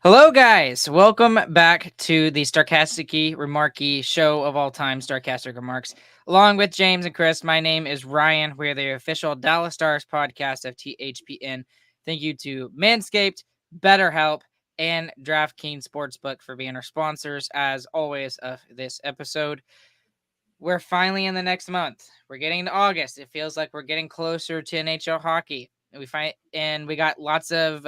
Hello, guys. Welcome back to the Starcasticy Remarky show of all time, Starcastic Remarks. Along with James and Chris, my name is Ryan. We are the official Dallas Stars podcast of THPN. Thank you to Manscaped, BetterHelp, and DraftKings Sportsbook for being our sponsors, as always, of this episode. We're finally in the next month. We're getting into August. It feels like we're getting closer to NHL hockey. We got lots of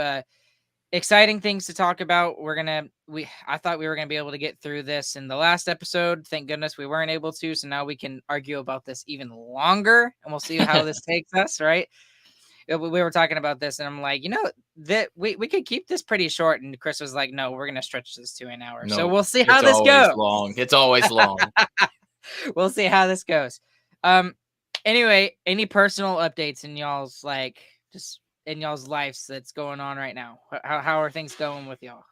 exciting things to talk about. I thought we were gonna be able to get through this in the last episode. Thank goodness we weren't able to. So now we can argue about this even longer, and we'll see how this takes us. Right? We were talking about this, and I'm like, that we could keep this pretty short. And Chris was like, no, we're gonna stretch this to an hour. So No, we'll see how it's this always goes. long. It's always long. We'll see how this goes. Anyway, any personal updates in y'all's just in y'all's lives that's going on right now? How are things going with y'all?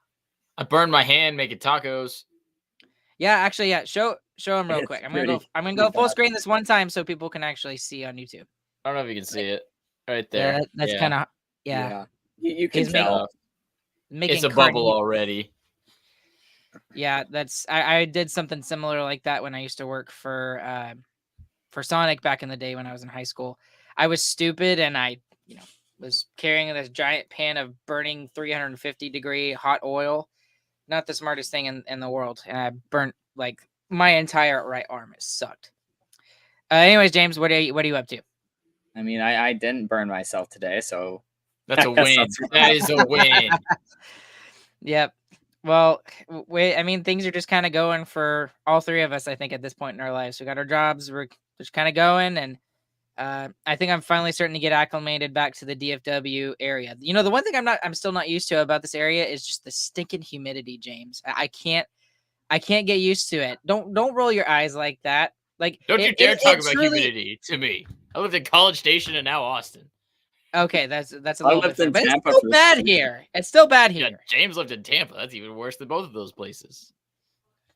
I burned my hand making tacos. Yeah, actually, yeah. Show them real It's quick. I'm pretty gonna go full bad. screen this one time so people can actually see on YouTube. I don't know if you can see it right there. That's kind of yeah. You can He's tell. Making It's a carne- bubble already. Yeah, I did something similar like that when I used to work for Sonic back in the day when I was in high school. I was stupid and I was carrying this giant pan of burning 350-degree hot oil. Not the smartest thing in the world, and I burnt like my entire right arm. It sucked. Anyways, James, what are you up to? I mean, I didn't burn myself today, so That's a win. That is a win. Yep. Well, things are just kind of going for all three of us, I think, at this point in our lives. We got our jobs, we're just kind of going, and I think I'm finally starting to get acclimated back to the DFW area. The one thing I'm still not used to about this area is just the stinking humidity, James. I can't get used to it. Don't roll your eyes like that. Like, don't you dare talk about humidity to me. I lived in College Station and now Austin. Okay, that's a little different, but Tampa it's still bad here. It's still bad here. Yeah, James lived in Tampa. That's even worse than both of those places.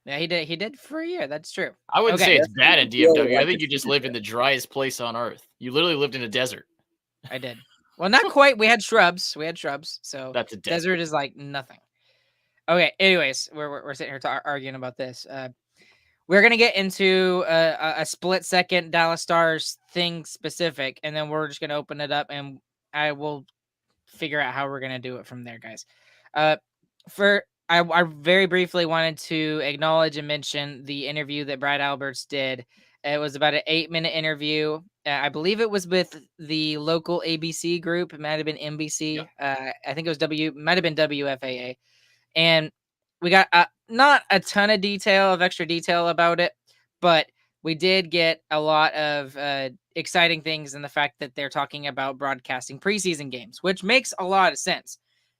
Yeah, he did. He did for a year. That's true. I wouldn't say it's bad in DFW. I think you just live in the driest place on earth. You literally lived in a desert. I did. Well, not quite. We had shrubs. So that's a desert is like nothing. Okay. Anyways, we're sitting here arguing about this. We're gonna get into a split second Dallas Stars thing specific, and then we're just gonna open it up, and I will figure out how we're gonna do it from there, guys. I very briefly wanted to acknowledge and mention the interview that Brad Alberts did. It was about an 8-minute interview. I believe it was with the local ABC group. It might have been NBC. Yeah. I think it was might have been WFAA. And we got not a ton of extra detail about it, but we did get a lot of exciting things in the fact that they're talking about broadcasting preseason games, which makes a lot of sense.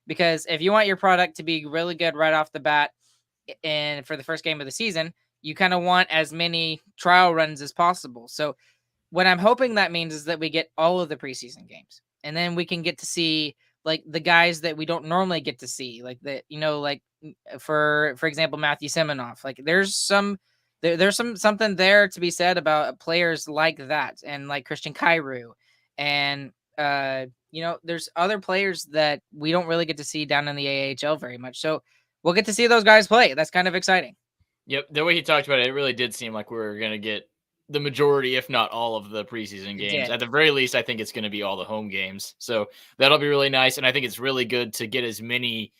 Because if you want your product to be really good right off the bat and for the first game of the season, you kind of want as many trial runs as possible. So what I'm hoping that means is that we get all of the preseason games, and then we can get to see like the guys that we don't normally get to see, like for example, Matthew Seminoff. Like there's something there to be said about players like that, and like Christian Kyrou, and there's other players that we don't really get to see down in the AHL very much. So we'll get to see those guys play. That's kind of exciting. Yep. The way he talked about it, it really did seem like we were going to get the majority, if not all of the preseason games. At the very least, I think it's going to be all the home games. So that'll be really nice. And I think it's really good to get as many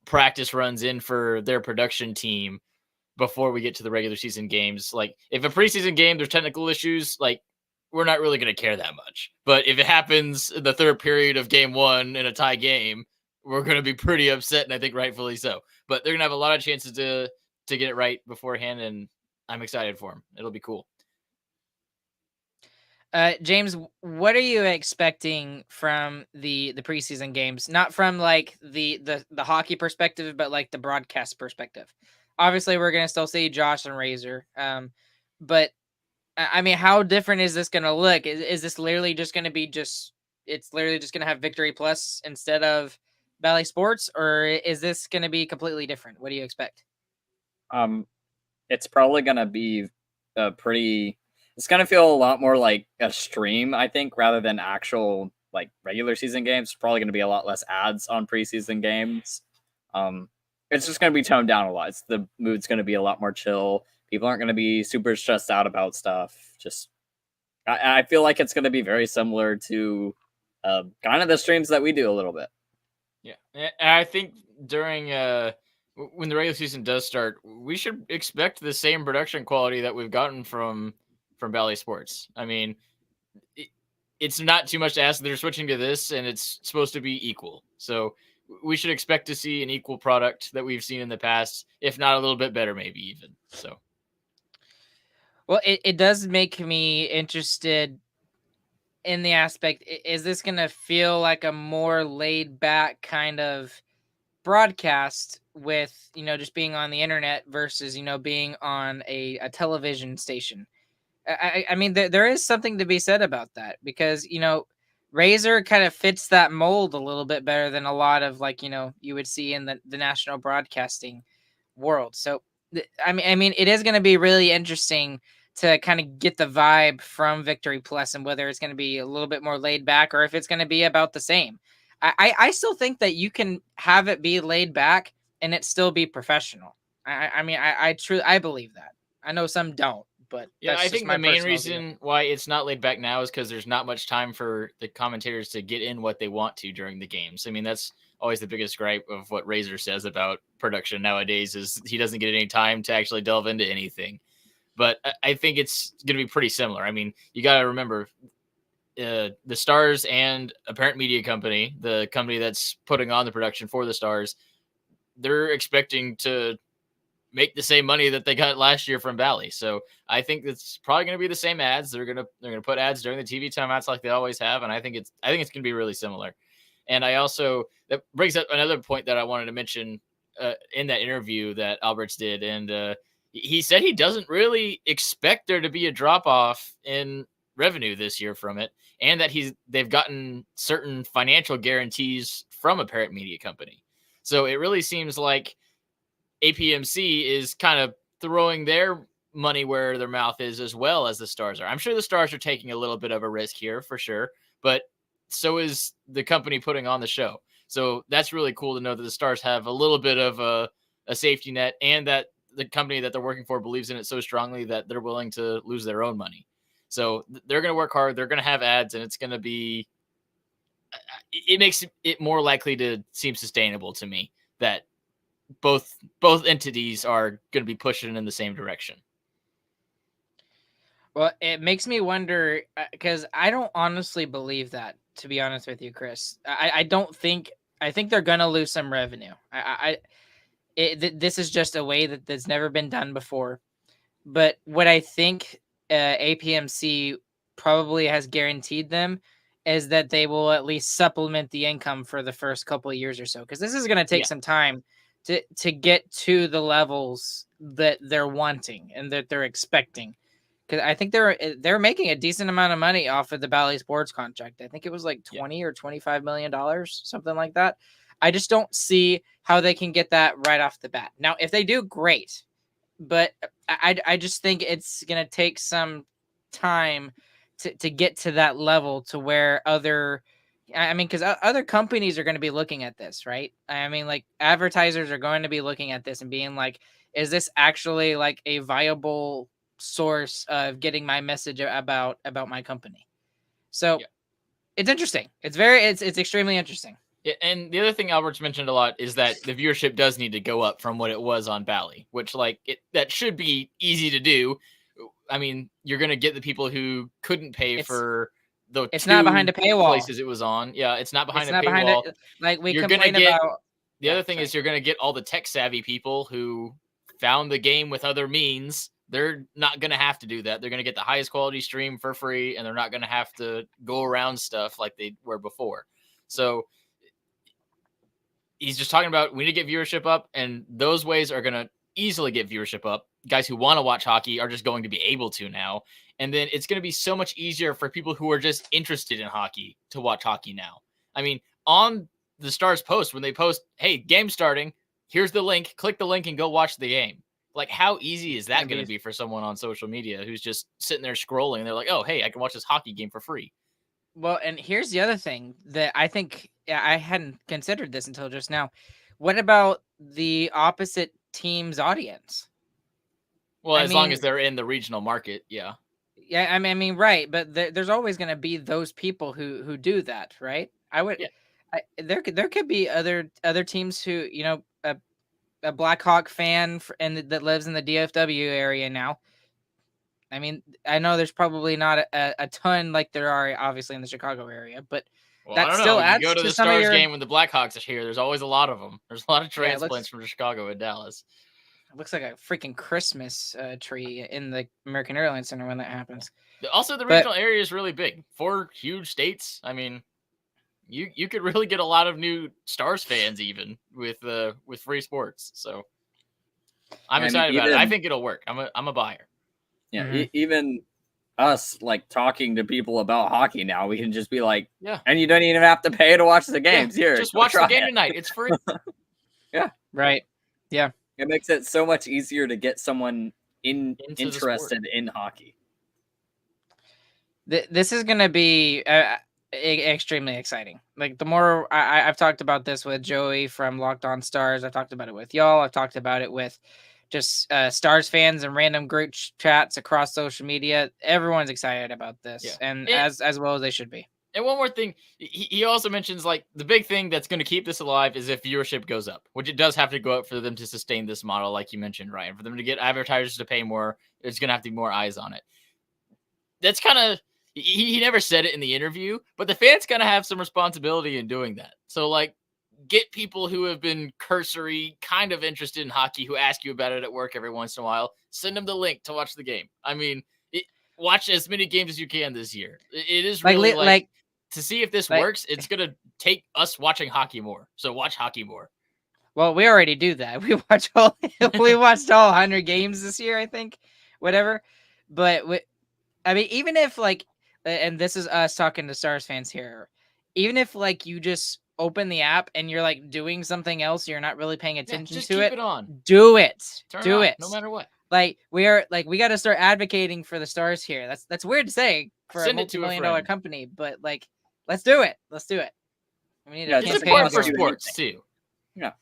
practice runs in for their production team before we get to the regular season games. Like if a preseason game, there's technical issues, like we're not really going to care that much. But if it happens in the third period of game one in a tie game, we're going to be pretty upset, and I think rightfully so. But they're going to have a lot of chances to get it right beforehand, and I'm excited for them. It'll be cool. James, what are you expecting from the preseason games? Not from like the hockey perspective, but like the broadcast perspective. Obviously, we're going to still see Josh and Razor. But I mean, how different is this going to look? Is this literally just going to be it's literally just going to have Victory Plus instead of Bally Sports, or is this going to be completely different? What do you expect? It's probably going to be it's going to feel a lot more like a stream, I think, rather than actual like regular season games. It's probably going to be a lot less ads on preseason games. It's just going to be toned down a lot. The mood's going to be a lot more chill. People aren't going to be super stressed out about stuff. Just, I feel like it's going to be very similar to kind of the streams that we do a little bit. Yeah, and I think during when the regular season does start, we should expect the same production quality that we've gotten from Bally Sports. I mean, it's not too much to ask. They're switching to this, and it's supposed to be equal. So we should expect to see an equal product that we've seen in the past, if not a little bit better, maybe even. So, well, it does make me interested in the aspect, is this going to feel like a more laid back kind of broadcast with, just being on the internet versus, being on a television station? I mean, there is something to be said about that, because, Razor kind of fits that mold a little bit better than a lot of, like, you would see in the national broadcasting world. So, I mean, it is going to be really interesting to kind of get the vibe from Victory Plus, and whether it's going to be a little bit more laid back or if it's going to be about the same. I still think that you can have it be laid back and it still be professional. I mean, I truly, I believe that. I know some don't, but yeah, that's I just think my the main personal reason view. why it's not laid back now is because there's not much time for the commentators to get in what they want to during the games. I mean, that's always the biggest gripe of what Razor says about production nowadays, is he doesn't get any time to actually delve into anything. But I think it's going to be pretty similar. I mean, you got to remember, the Stars and Apparent Media Company, the company that's putting on the production for the Stars, they're expecting to make the same money that they got last year from Bally. So I think it's probably going to be the same ads. They're gonna put ads during the TV timeouts like they always have, and I think it's going to be really similar. And that brings up another point that I wanted to mention in that interview that Alberts did, and he said he doesn't really expect there to be a drop off in revenue this year from it, and that they've gotten certain financial guarantees from Apparent Media Company. So it really seems like APMC is kind of throwing their money where their mouth is, as well as the Stars are. I'm sure the Stars are taking a little bit of a risk here for sure, but so is the company putting on the show. So that's really cool to know that the Stars have a little bit of a safety net, and that the company that they're working for believes in it so strongly that they're willing to lose their own money. So they're going to work hard. They're going to have ads, and it's going to be, it makes it more likely to seem sustainable to me that both entities are going to be pushing in the same direction. Well, it makes me wonder, because I don't honestly believe that, to be honest with you, Chris. I don't think, I think they're going to lose some revenue. This is just a way that's never been done before. But what I think APMC probably has guaranteed them is that they will at least supplement the income for the first couple of years or so, because this is going to take some time to get to the levels that they're wanting and that they're expecting. Because I think they're making a decent amount of money off of the Bally Sports contract. I think it was like $20 or $25 million, something like that. I just don't see how they can get that right off the bat. Now, if they do, great. But I just think it's going to take some time to get to that level, to where because other companies are going to be looking at this, right? I mean, like, advertisers are going to be looking at this and being like, is this actually like a viable source of getting my message about my company? So it's interesting. It's extremely interesting. Yeah, and the other thing Albert's mentioned a lot is that the viewership does need to go up from what it was on Bally, which that should be easy to do. I mean, you're going to get the people who couldn't pay for the it's not behind a paywall places it was on. Yeah, it's not behind a paywall. Like we complain about. The other thing is you're going to get all the tech savvy people who found the game with other means. They're not going to have to do that. They're going to get the highest quality stream for free, and they're not going to have to go around stuff like they were before. So he's just talking about, we need to get viewership up, and those ways are going to easily get viewership up. Guys who want to watch hockey are just going to be able to now. And then it's going to be so much easier for people who are just interested in hockey to watch hockey now. I mean, on the Stars post, when they post, hey, game starting, here's the link, click the link and go watch the game. Like, how easy is that going to be for someone on social media who's just sitting there scrolling and they're like, oh, hey, I can watch this hockey game for free. Well, and here's the other thing that I think I hadn't considered this until just now. what about the opposite team's audience? Well, as long as they're in the regional market, yeah. Yeah, I mean, right, but there's always going to be those people who do that, right? There could be other teams who, a Blackhawk fan and that lives in the DFW area now. I mean, I know there's probably not a ton like there are obviously in the Chicago area, but that still adds you go to the Stars game when the Blackhawks are here. There's always a lot of them. There's a lot of transplants from Chicago and Dallas. It looks like a freaking Christmas tree in the American Airlines Center when that happens. Also, the regional area is really big. 4 huge states. I mean, you could really get a lot of new Stars fans even with free sports. So I'm excited about it. I think it'll work. I'm a buyer. Yeah, even us like talking to people about hockey now, we can just be like, yeah, and you don't even have to pay to watch the games. Here, just watch the game tonight. It's free. Yeah, right. Yeah, it makes it so much easier to get someone interested in hockey. This is going to be extremely exciting. Like the more I've talked about this with Joey from Locked On Stars, I've talked about it with y'all. I've talked about it with just Stars fans and random group chats across social media. Everyone's excited about this, and as well as they should be. And one more thing, he also mentions like the big thing that's going to keep this alive is if viewership goes up, which it does have to go up for them to sustain this model, like you mentioned, Ryan. For them to get advertisers to pay more, there's going to have to be more eyes on it. That's kind of he never said it in the interview, but the fans going to have some responsibility in doing that. So like, get people who have been cursory, kind of interested in hockey, who ask you about it at work every once in a while. Send them the link to watch the game. I mean, watch as many games as you can this year. It is really like to see if this works. It's gonna take us watching hockey more. So watch hockey more. Well, we already do that. We watched all 100 games this year, I think, whatever. But I mean, even if like, and this is us talking to Stars fans here, even if like you just open the app and you're like doing something else, you're not really paying attention to keep it. it on. Do it. Do it. No matter what. Like we got to start advocating for the Stars here. That's weird to say for a multi-million-dollar company, but like, let's do it. Let's do it. We need to support for sports too. Yeah.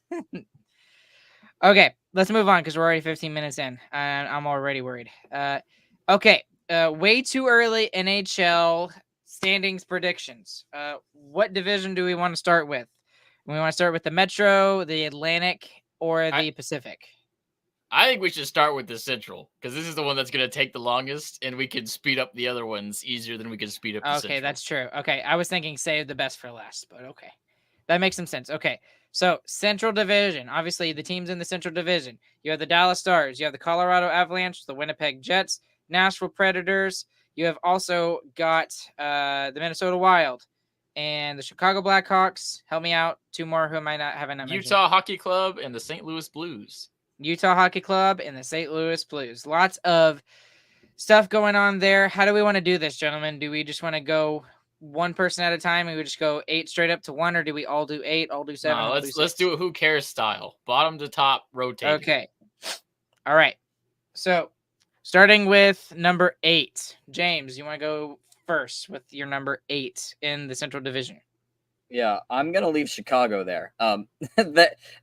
Okay, let's move on because we're already 15 minutes in, and I'm already worried. Okay. Way too early NHL standings predictions. What division do we want to start with? We want to start with the Metro, the Atlantic, or the Pacific? I think we should start with the Central because this is the one that's going to take the longest, and we can speed up the other ones easier than we can speed up the Central. Okay, that's true. Okay, I was thinking save the best for last, but okay. That makes some sense. Okay, so Central Division. Obviously, the teams in the Central Division. You have the Dallas Stars. You have the Colorado Avalanche, the Winnipeg Jets, Nashville Predators. You have also got the Minnesota Wild and the Chicago Blackhawks. Help me out. 2 more who am I not having? Utah Hockey Club and the St. Louis Blues. Utah Hockey Club and the St. Louis Blues. Lots of stuff going on there. How do we want to do this, gentlemen? Do we just want to go one person at a time and we just go 8 straight up to 1, or do we all do 8, all do 7? No, let's do a who cares style. Bottom to top, rotate. Okay. All right. So starting with number 8. James, you want to go first with your number 8 in the Central Division? Yeah, I'm gonna leave Chicago there.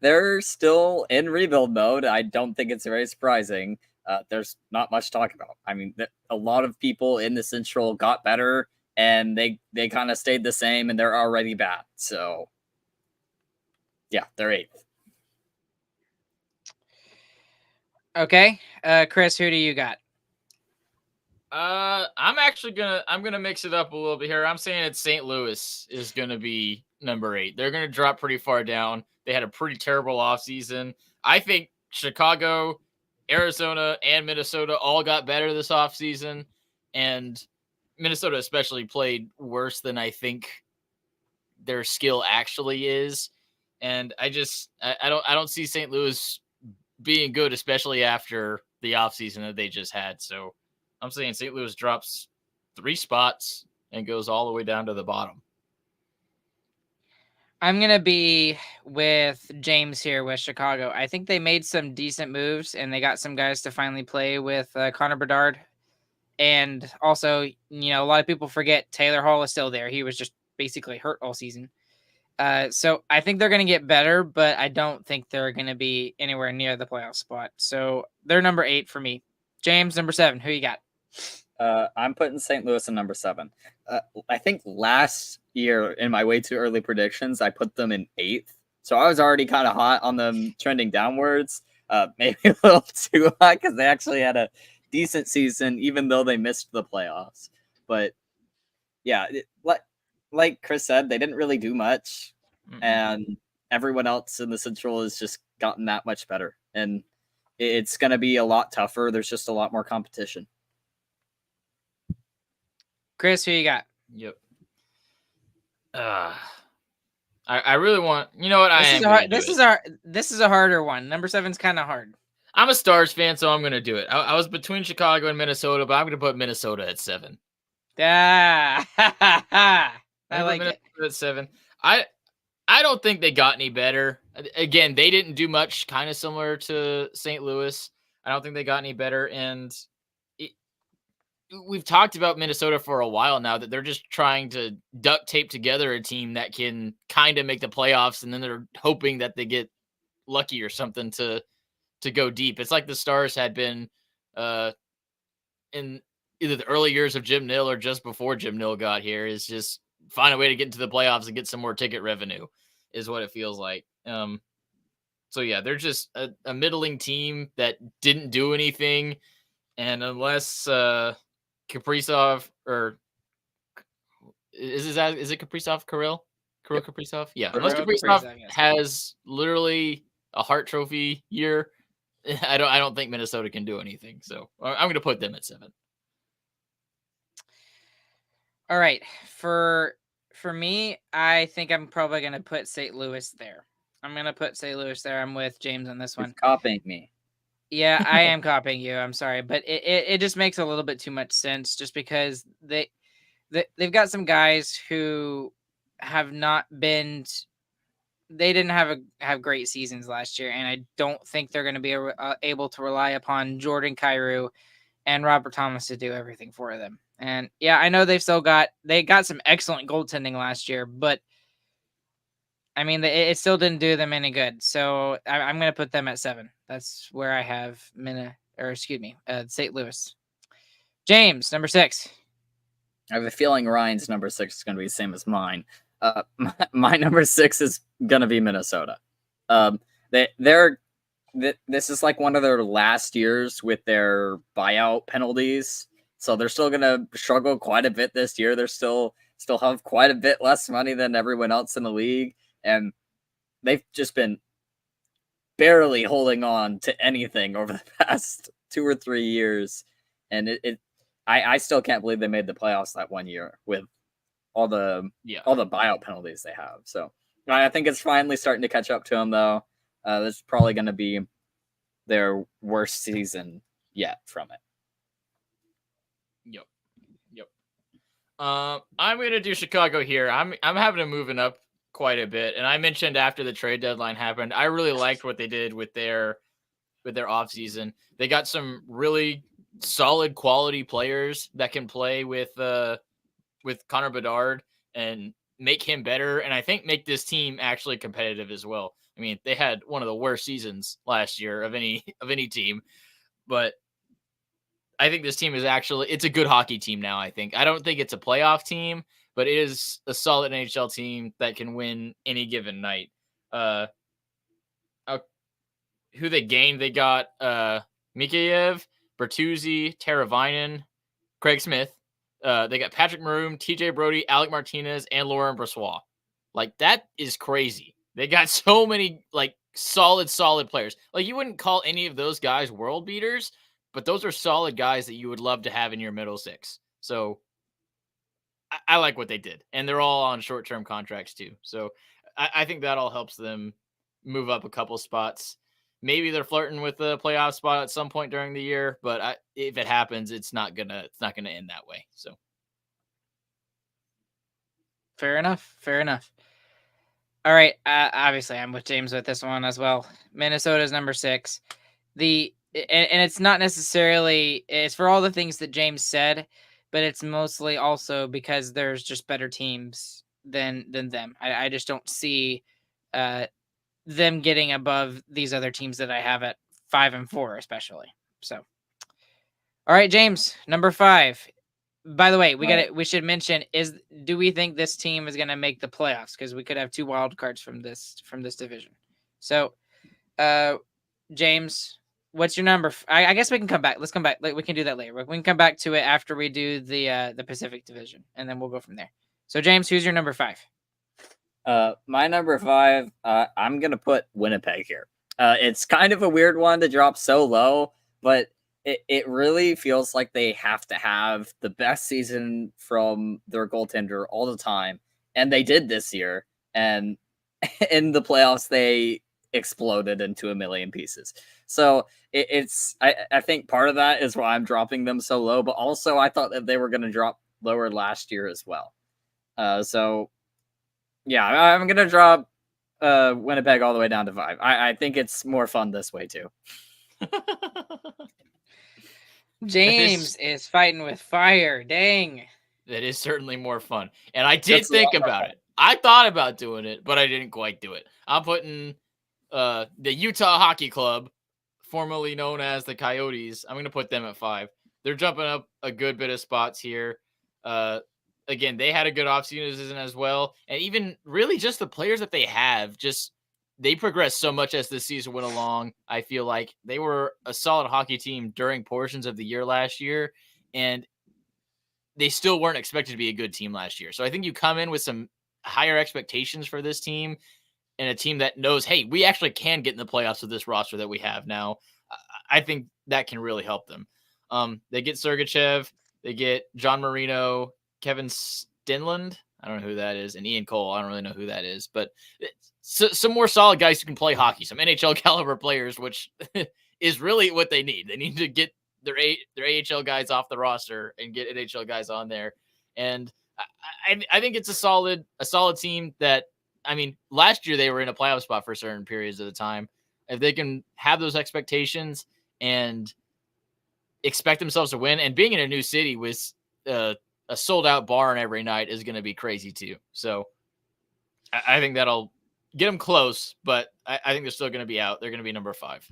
They're still in rebuild mode. I don't think it's very surprising. There's not much to talk about. I mean, a lot of people in the Central got better, and they kind of stayed the same, and they're already bad. So, yeah, they're 8th. Okay, Chris, who do you got? I'm gonna mix it up a little bit here. I'm saying it's St. Louis is gonna be number 8. They're gonna drop pretty far down. They had a pretty terrible offseason. I think Chicago, Arizona, and Minnesota all got better this offseason, and Minnesota especially played worse than I think their skill actually is. And I don't see St. Louis being good, especially after the offseason that they just had. So I'm saying St. Louis drops 3 spots and goes all the way down to the bottom. I'm going to be with James here with Chicago. I think they made some decent moves, and they got some guys to finally play with Connor Bedard. And also, a lot of people forget Taylor Hall is still there. He was just basically hurt all season. So I think they're going to get better, but I don't think they're going to be anywhere near the playoff spot. So they're number 8 for me. James, number 7. Who you got? I'm putting St. Louis in number 7. I think last year in my way too early predictions, I put them in 8th. So I was already kind of hot on them trending downwards. Maybe a little too hot because they actually had a decent season, even though they missed the playoffs. But yeah, like Chris said, they didn't really do much. And everyone else in the Central has just gotten that much better. And it's going to be a lot tougher. There's just a lot more competition. Chris, who you got? Yep. I really want. You know what? This is a harder one. Number 7's kind of hard. I'm a Stars fan, so I'm going to do it. I was between Chicago and Minnesota, but I'm going to put Minnesota at 7. I like Minnesota it. At 7. I don't think they got any better. Again, they didn't do much, kind of similar to St. Louis. I don't think they got any better. And we've talked about Minnesota for a while now, that they're just trying to duct tape together a team that can kind of make the playoffs, and then they're hoping that they get lucky or something to go deep. It's like the Stars had been in either the early years of Jim Nill or just before Jim Nill got here, is just find a way to get into the playoffs and get some more ticket revenue, is what it feels like. So yeah, they're just a middling team that didn't do anything. And unless Kaprizov, or is it Kaprizov, Kirill Kaprizov? Yeah. Unless Kaprizov has literally a Hart Trophy year, I don't think Minnesota can do anything. So I'm going to put them at 7. All right. For me, I think I'm probably going to put St. Louis there. I'm going to put St. Louis there. I'm with James on this one. You're copying me. Yeah, I am copying you. I'm sorry, but it just makes a little bit too much sense, just because they've got some guys who have not been. They didn't have great seasons last year, and I don't think they're going to be able to rely upon Jordan Kyrou and Robert Thomas to do everything for them. And yeah, I know they got some excellent goaltending last year, but I mean, it still didn't do them any good. So I'm going to put them at 7. That's where I have St. Louis. James, number 6. I have a feeling Ryan's number 6 is going to be the same as mine. My number 6 is going to be Minnesota. This is like one of their last years with their buyout penalties. So they're still going to struggle quite a bit this year. They're still have quite a bit less money than everyone else in the league. And they've just been barely holding on to anything over the past 2 or 3 years. And I still can't believe they made the playoffs that one year with all the buyout penalties they have. So I think it's finally starting to catch up to them, though. This is probably going to be their worst season yet from it. Yep. I'm going to do Chicago here. I'm having them moving up quite a bit. And I mentioned after the trade deadline happened, I really liked what they did with their offseason. They got some really solid quality players that can play with Connor Bedard and make him better, and I think make this team actually competitive as well. I mean, they had one of the worst seasons last year of any team, but I think this team it's a good hockey team now. I don't think it's a playoff team, but it is a solid NHL team that can win any given night. Who they gained? They got Mikheyev, Bertuzzi, Teravainen, Craig Smith. They got Patrick Maroon, TJ Brody, Alec Martinez, and Laurent Brossoit. Like, that is crazy. They got so many solid players. Like, you wouldn't call any of those guys world beaters, but those are solid guys that you would love to have in your middle six. So I like what they did, and they're all on short-term contracts too. So I think that all helps them move up a couple spots. Maybe they're flirting with a playoff spot at some point during the year, but if it happens, it's not gonna end that way. So fair enough. All right. Obviously, I'm with James with this one as well. Minnesota's number 6. And it's not necessarily, it's for all the things that James said, but it's mostly also because there's just better teams than them. I just don't see them getting above these other teams that I have at 5 and 4, especially. So, all right, James, number 5. By the way, we should mention, do we think this team is going to make the playoffs? Because we could have 2 wild cards from this division. So, James, what's your number? I guess we can come back. Let's come back. We can do that later. We can come back to it after we do the Pacific Division, and then we'll go from there. So, James, who's your number 5? My number 5, I'm gonna put Winnipeg here. It's kind of a weird one to drop so low, but it really feels like they have to have the best season from their goaltender all the time, and they did this year. And in the playoffs, they exploded into a million pieces. So I think part of that is why I'm dropping them so low, but also I thought that they were going to drop lower last year as well. So yeah, I'm going to drop Winnipeg all the way down to 5. I think it's more fun this way too. James is fighting with fire. Dang. That is certainly more fun. And I did think about it. I thought about doing it, but I didn't quite do it. I'm putting the Utah Hockey Club, formerly known as the Coyotes. I'm going to put them at 5. They're jumping up a good bit of spots here. Again, they had a good offseason as well. And even really just the players that they have, they progressed so much as this season went along. I feel like they were a solid hockey team during portions of the year last year, and they still weren't expected to be a good team last year. So I think you come in with some higher expectations for this team, and a team that knows, hey, we actually can get in the playoffs with this roster that we have now. I think that can really help them. They get Sergachev, they get John Marino, Kevin Stenlund, I don't know who that is, and Ian Cole, I don't really know who that is, but some more solid guys who can play hockey, some NHL caliber players, which is really what they need. They need to get their AHL guys off the roster and get NHL guys on there. And I think it's a solid team that, I mean, last year they were in a playoff spot for certain periods of the time. If they can have those expectations and expect themselves to win, and being in a new city with a sold out barn every night is going to be crazy too. So I think that'll get them close, but I think they're still going to be out. They're going to be number 5.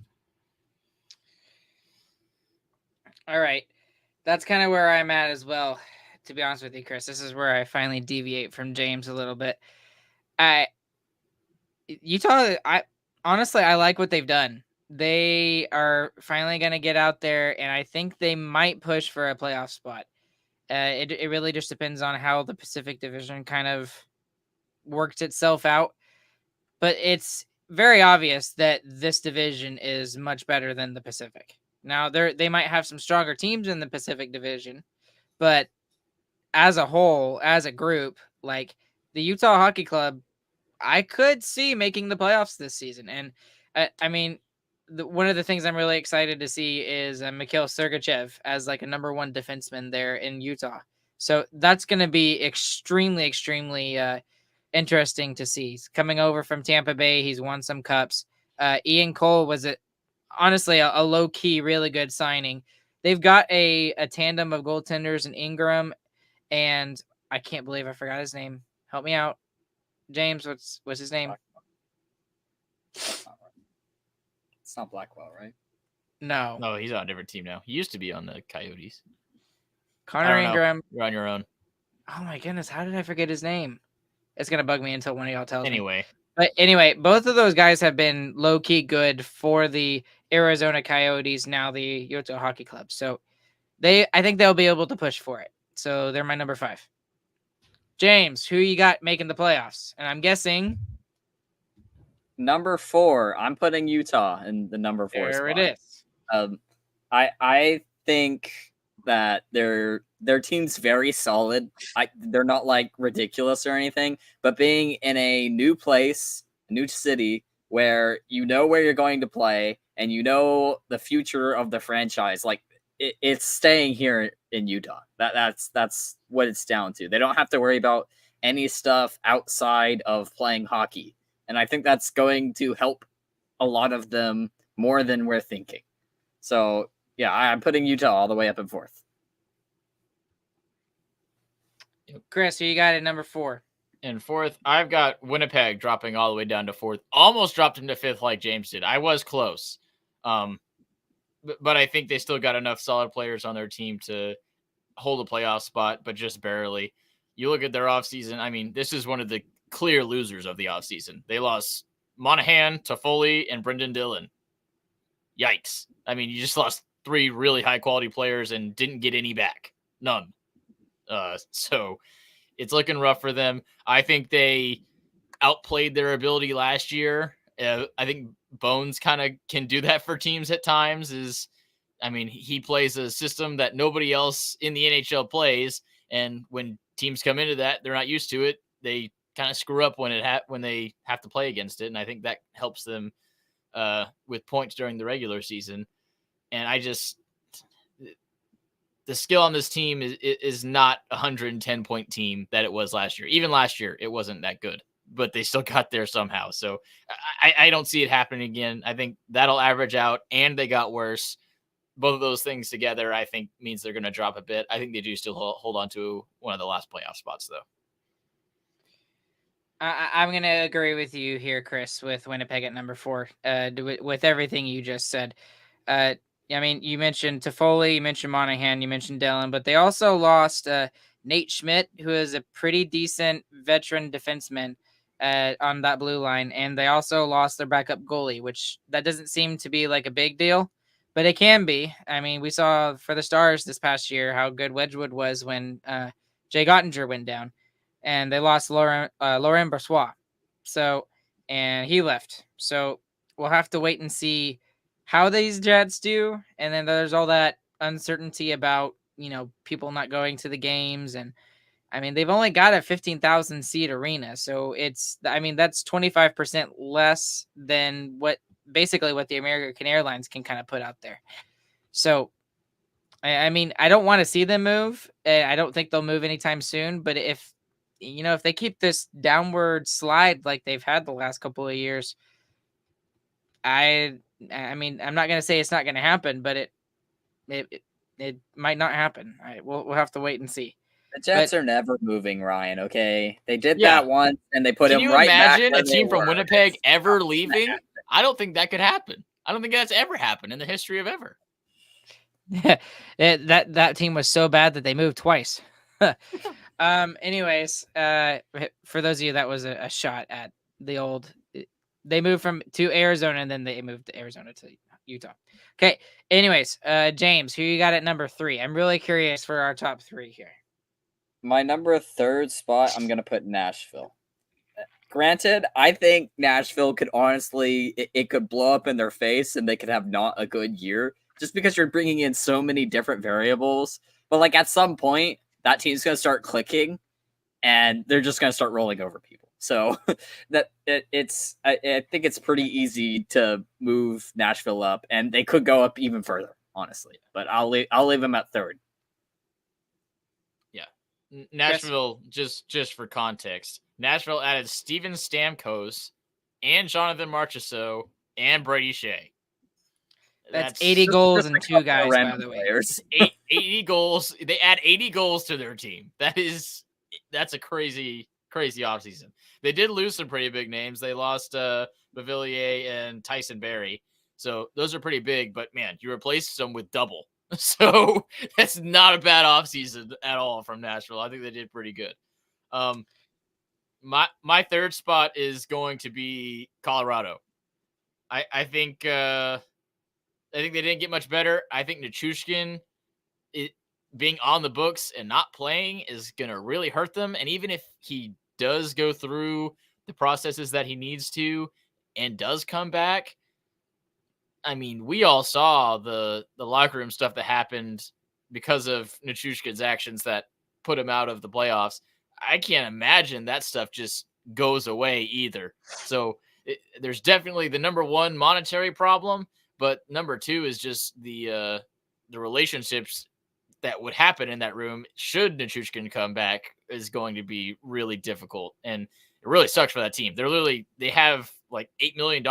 All right. That's kind of where I'm at as well, to be honest with you, Chris. This is where I finally deviate from James a little bit. Utah, honestly, I like what they've done. They are finally going to get out there, and I think they might push for a playoff spot. It really just depends on how the Pacific Division kind of worked itself out. But it's very obvious that this division is much better than the Pacific. Now, they might have some stronger teams in the Pacific Division, but as a whole, as a group, like the Utah Hockey Club, I could see making the playoffs this season. And I mean, one of the things I'm really excited to see is Mikhail Sergachev as like a number 1 defenseman there in Utah. So that's going to be extremely, extremely interesting to see. He's coming over from Tampa Bay. He's won some cups. Ian Cole was honestly a low-key, really good signing. They've got a tandem of goaltenders in Ingram, and I can't believe I forgot his name. Help me out. James, what's his name? It's not Blackwell, right? No. No, he's on a different team now. He used to be on the Coyotes. Connor Ingram. You're on your own. Oh my goodness, how did I forget his name? It's going to bug me until one of y'all tells me. But anyway, both of those guys have been low-key good for the Arizona Coyotes, now the Utah Hockey Club. So I think they'll be able to push for it. So they're my number 5. James, who you got making the playoffs? And I'm guessing number 4. I'm putting Utah in the number 4 spot. There it is. I think that their team's very solid. They're not like ridiculous or anything, but being in a new place, a new city where you know where you're going to play and you know the future of the franchise, like it's staying here in Utah. That's what it's down to. They don't have to worry about any stuff outside of playing hockey. And I think that's going to help a lot of them more than we're thinking. So yeah, I'm putting Utah all the way up in 4th. Chris, who you got at number 4? And fourth, I've got Winnipeg dropping all the way down to fourth. Almost dropped into fifth like James did. I was close. But I think they still got enough solid players on their team to hold a playoff spot, but just barely. You look at their offseason. I mean, this is one of the clear losers of the offseason. They lost Monahan, Toffoli, and Brendan Dillon. Yikes. I mean, you just lost 3 really high-quality players and didn't get any back. None. So it's looking rough for them. I think they outplayed their ability last year. I think Bones kind of can do that for teams at times. He plays a system that nobody else in the NHL plays, and when teams come into that, they're not used to it. They kind of screw up when they have to play against it, and I think that helps them with points during the regular season. And the skill on this team is not a 110-point team that it was last year. Even last year, it wasn't that good, but they still got there somehow. So I don't see it happening again. I think that'll average out, and they got worse. Both of those things together, I think, means they're going to drop a bit. I think they do still hold on to one of the last playoff spots, though. I'm going to agree with you here, Chris, with Winnipeg at number 4, with everything you just said. I mean, you mentioned Toffoli, you mentioned Monahan, you mentioned Dillon, but they also lost Nate Schmidt, who is a pretty decent veteran defenseman on that blue line. And they also lost their backup goalie, which that doesn't seem to be like a big deal, but it can be. I mean, we saw for the Stars this past year how good Wedgwood was when Jay Gottinger went down, and they lost Laurent Brossoit. So, and he left. So we'll have to wait and see how these Jets do. And then there's all that uncertainty about, people not going to the games. And I mean, they've only got a 15,000 seat arena. So that's 25% less than what the American Airlines can kind of put out there. So, I mean, I don't want to see them move. I don't think they'll move anytime soon, but if they keep this downward slide like they've had the last couple of years, I mean, I'm not going to say it's not going to happen, but it might not happen. We'll have to wait and see. The Jets are never moving, Ryan. Okay, they did that once, and they put him right back. Can you imagine a team from Winnipeg ever leaving? I don't think that could happen. I don't think that's ever happened in the history of ever. that team was so bad that they moved twice. Anyways, for those of you that was a shot at the old. They moved to Arizona, and then they moved to Arizona to Utah. Okay. Anyways, James, who you got at number 3? I'm really curious for our top 3 here. My number 3rd spot, I'm going to put Nashville. Granted, I think Nashville could honestly, it could blow up in their face and they could have not a good year just because you're bringing in so many different variables. But like at some point, that team's going to start clicking and they're just going to start rolling over people. So I think it's pretty easy to move Nashville up, and they could go up even further, honestly. But I'll leave them at 3rd. Yeah, Nashville. Yes. Just for context, Nashville added Steven Stamkos and Jonathan Marchessault and Brady Shea. That's 80 goals and 2 guys, by the way. 80 goals. They add 80 goals to their team. That's a crazy offseason. They did lose some pretty big names. They lost Beauvillier and Tyson Barrie. So those are pretty big, but man, you replaced them with double. So that's not a bad offseason at all from Nashville. I think they did pretty good. My 3rd spot is going to be Colorado. I think they didn't get much better. I think Nichushkin being on the books and not playing is going to really hurt them. And even if he does go through the processes that he needs to and does come back, I mean, we all saw the locker room stuff that happened because of Nichushkin's actions that put him out of the playoffs. I can't imagine that stuff just goes away either. So there's definitely the number 1 monetary problem, but number 2 is just the relationships that would happen in that room should Nichushkin come back is going to be really difficult. And it really sucks for that team. They have like $8 million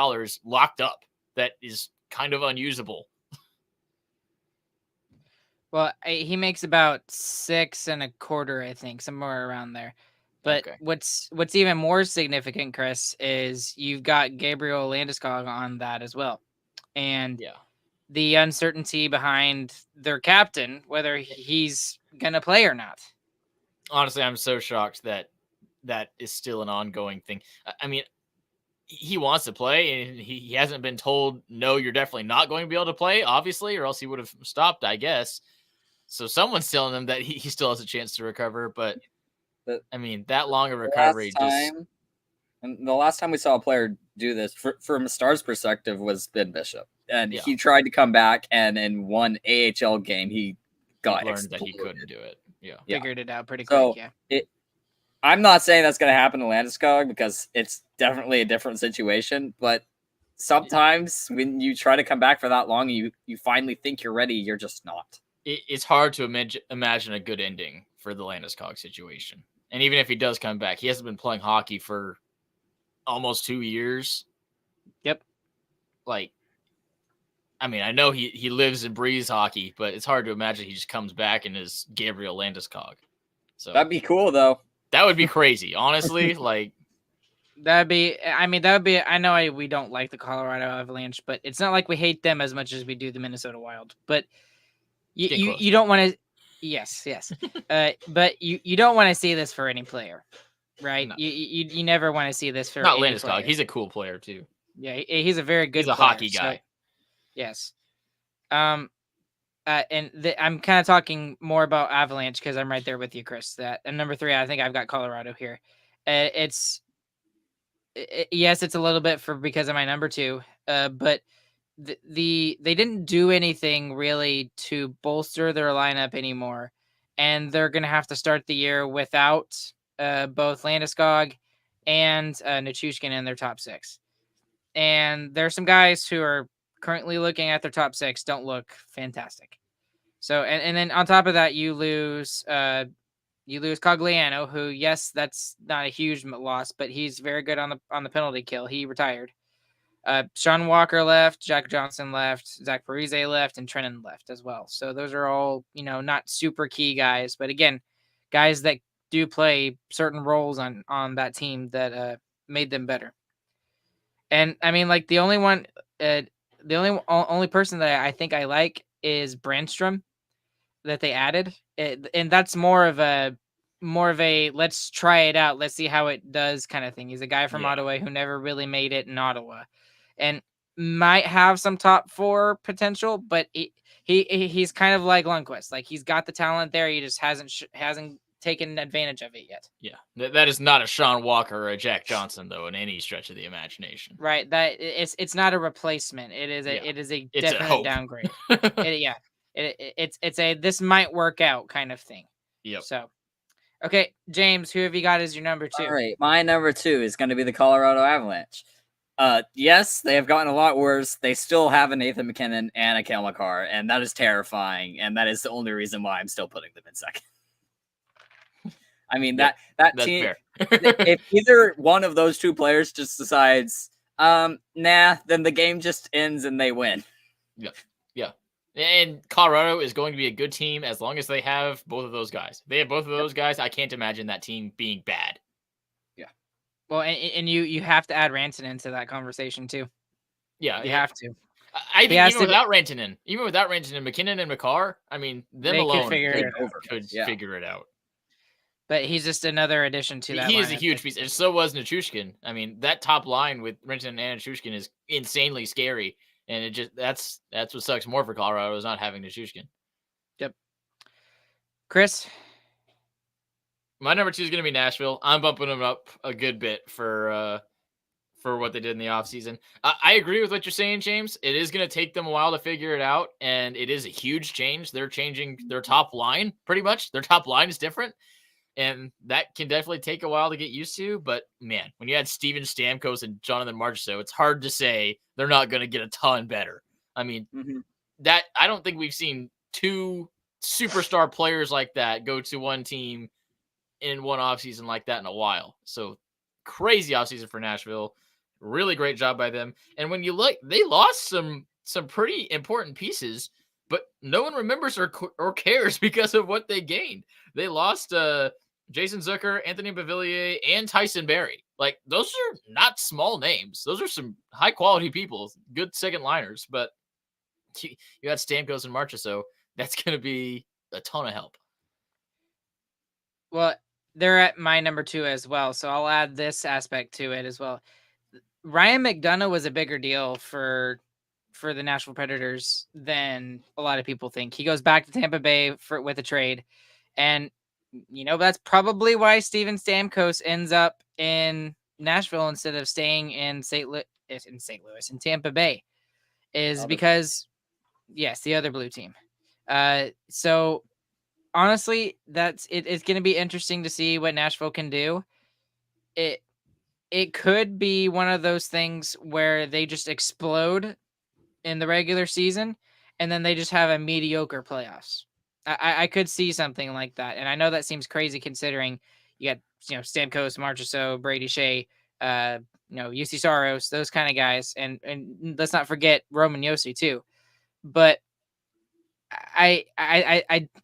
locked up that is kind of unusable. Well, he makes about 6.25, I think, somewhere around there. But Okay. what's even more significant, Chris, is you've got Gabriel Landeskog on that as well, and Yeah. the uncertainty behind their captain, whether he's gonna play or not. Honestly, I'm so shocked that that is still an ongoing thing. I mean, he wants to play, and he hasn't been told, no, you're definitely not going to be able to play, obviously, or else he would have stopped, I guess. So someone's telling him that he still has a chance to recover, but I mean, that long of recovery the last time we saw a player do this from a Stars perspective was Ben Bishop, and Yeah. he tried to come back, and in one AHL game he got learned that he exploded. couldn't do it. Yeah. Figured it out pretty So quick. Yeah. I'm not saying that's going to happen to Landeskog because it's definitely a different situation, but sometimes when you try to come back for that long, you finally think you're ready, you're just not. It's hard to imagine a good ending for the Landeskog situation. And even if he does come back, he hasn't been playing hockey for almost 2 years. Yep. Like, I mean, I know he lives and breathes hockey, but it's hard to imagine he just comes back and is Gabriel Landeskog. So That'd be cool, though. That would be crazy, honestly. Like, that would be. I know we don't like the Colorado Avalanche, but it's not like we hate them as much as we do the Minnesota Wild. But you don't want to. Yes. But you don't want to see this for any player, right? No. You never want to see this for not any Landeskog. player. He's a cool player too. Yeah, he's a very good. He's a player, hockey guy. So, yes. I'm kind of talking more about Avalanche because I'm right there with you, Chris. And number 3, I think I've got Colorado here. Yes, it's a little bit because of my number 2, but they didn't do anything really to bolster their lineup anymore, and they're gonna have to start the year without both Landeskog and Nichushkin in their top 6. And there's some guys who are currently looking at their top 6 don't look fantastic. So and then on top of that, you lose Cogliano, who, yes, that's not a huge loss, but he's very good on the penalty kill. He retired. Sean Walker left, Jack Johnson left, Zach Parise left, and Trennan left as well. So those are all, not super key guys, but again, guys that do play certain roles on that team that made them better. And I mean, like the only person that I think I like is Brandstrom that they added, and that's more of a let's try it out, let's see how it does kind of thing. He's a guy from Ottawa who never really made it in Ottawa, and might have some top 4 potential, but he's kind of like Lundqvist. Like, he's got the talent there, he just hasn't taken advantage of it yet. Yeah, that is not a Sean Walker or a Jack Johnson, though, in any stretch of the imagination. Right, that it's not a replacement. It is a definite downgrade. It's a this might work out kind of thing. Yep. So, okay, James, who have you got as your number 2? All right, my number 2 is going to be the Colorado Avalanche. Yes, they have gotten a lot worse. They still have a Nathan McKinnon and a Cale Makar, and that is terrifying. And that is the only reason why I'm still putting them in second. I mean, that team, if either one of those 2 players just decides, nah, then the game just ends and they win. Yeah. And Colorado is going to be a good team as long as they have both of those guys. If they have both of those guys, I can't imagine that team being bad. Yeah. Well, and you have to add Rantanen into that conversation too. Yeah, you have to. I think even without Rantanen, McKinnon and Makar, I mean, them alone could figure it out. But he's just another addition to that. He is a huge piece, and so was Nichushkin. I mean, that top line with Rantanen and Nichushkin is insanely scary, and it just that's what sucks more for Colorado is not having Nichushkin. Yep. Chris, my number 2 is going to be Nashville. I'm bumping them up a good bit for what they did in the offseason. I agree with what you're saying, James. It is going to take them a while to figure it out, and it is a huge change. They're changing their top line pretty much. Their top line is different. And that can definitely take a while to get used to. But, man, when you had Steven Stamkos and Jonathan Marchessault, it's hard to say they're not going to get a ton better. I mean, I don't think we've seen 2 superstar players like that go to one team in one offseason like that in a while. So, crazy offseason for Nashville. Really great job by them. And when you look, they lost some pretty important pieces, but no one remembers or cares because of what they gained. They lost Jason Zucker, Anthony Beauvillier, and Tyson Berry. Like, those are not small names. Those are some high quality people, good second liners. But you got Stamkos and Marchessault. That's going to be a ton of help. Well, they're at my number 2 as well, so I'll add this aspect to it as well. Ryan McDonagh was a bigger deal for the Nashville Predators than a lot of people think. He goes back to Tampa Bay with a trade, and that's probably why Steven Stamkos ends up in Nashville instead of staying in in Tampa Bay, is because yes, the other blue team. So honestly, it's going to be interesting to see what Nashville can do. It could be one of those things where they just explode in the regular season and then they just have a mediocre playoffs. I could see something like that. And I know that seems crazy considering you got, Stamkos, Marchessault, Brady Shea, UC Saros, those kind of guys. And let's not forget Roman Josi too. But I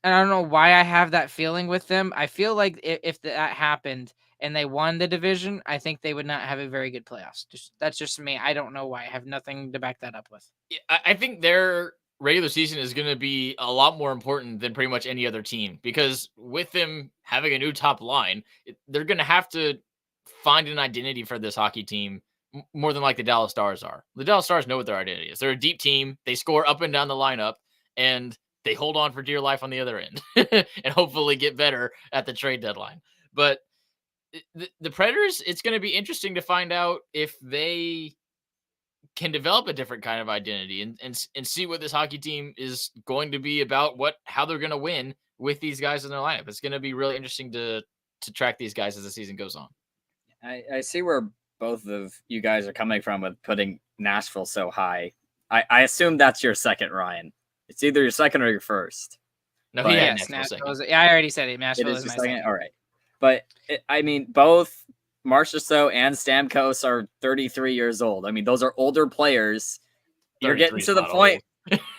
don't know why I have that feeling with them. I feel like if that happened and they won the division, I think they would not have a very good playoffs. That's just me. I don't know why. I have nothing to back that up with. Yeah, I think their regular season is going to be a lot more important than pretty much any other team, because with them having a new top line, they're going to have to find an identity for this hockey team more than like the Dallas Stars are. The Dallas Stars know what their identity is. They're a deep team. They score up and down the lineup, and they hold on for dear life on the other end and hopefully get better at the trade deadline. But the Predators, it's going to be interesting to find out if they can develop a different kind of identity and see what this hockey team is going to be about, how they're going to win with these guys in their lineup. It's going to be really interesting to track these guys as the season goes on. I see where both of you guys are coming from with putting Nashville so high. I assume that's your second, Ryan. It's either your second or your first. No, but yes, Nashville. Yeah, I already said it. Nashville is my second. All right. But, both Marchessault and Stamkos are 33 years old. I mean, those are older players. You're getting to the point.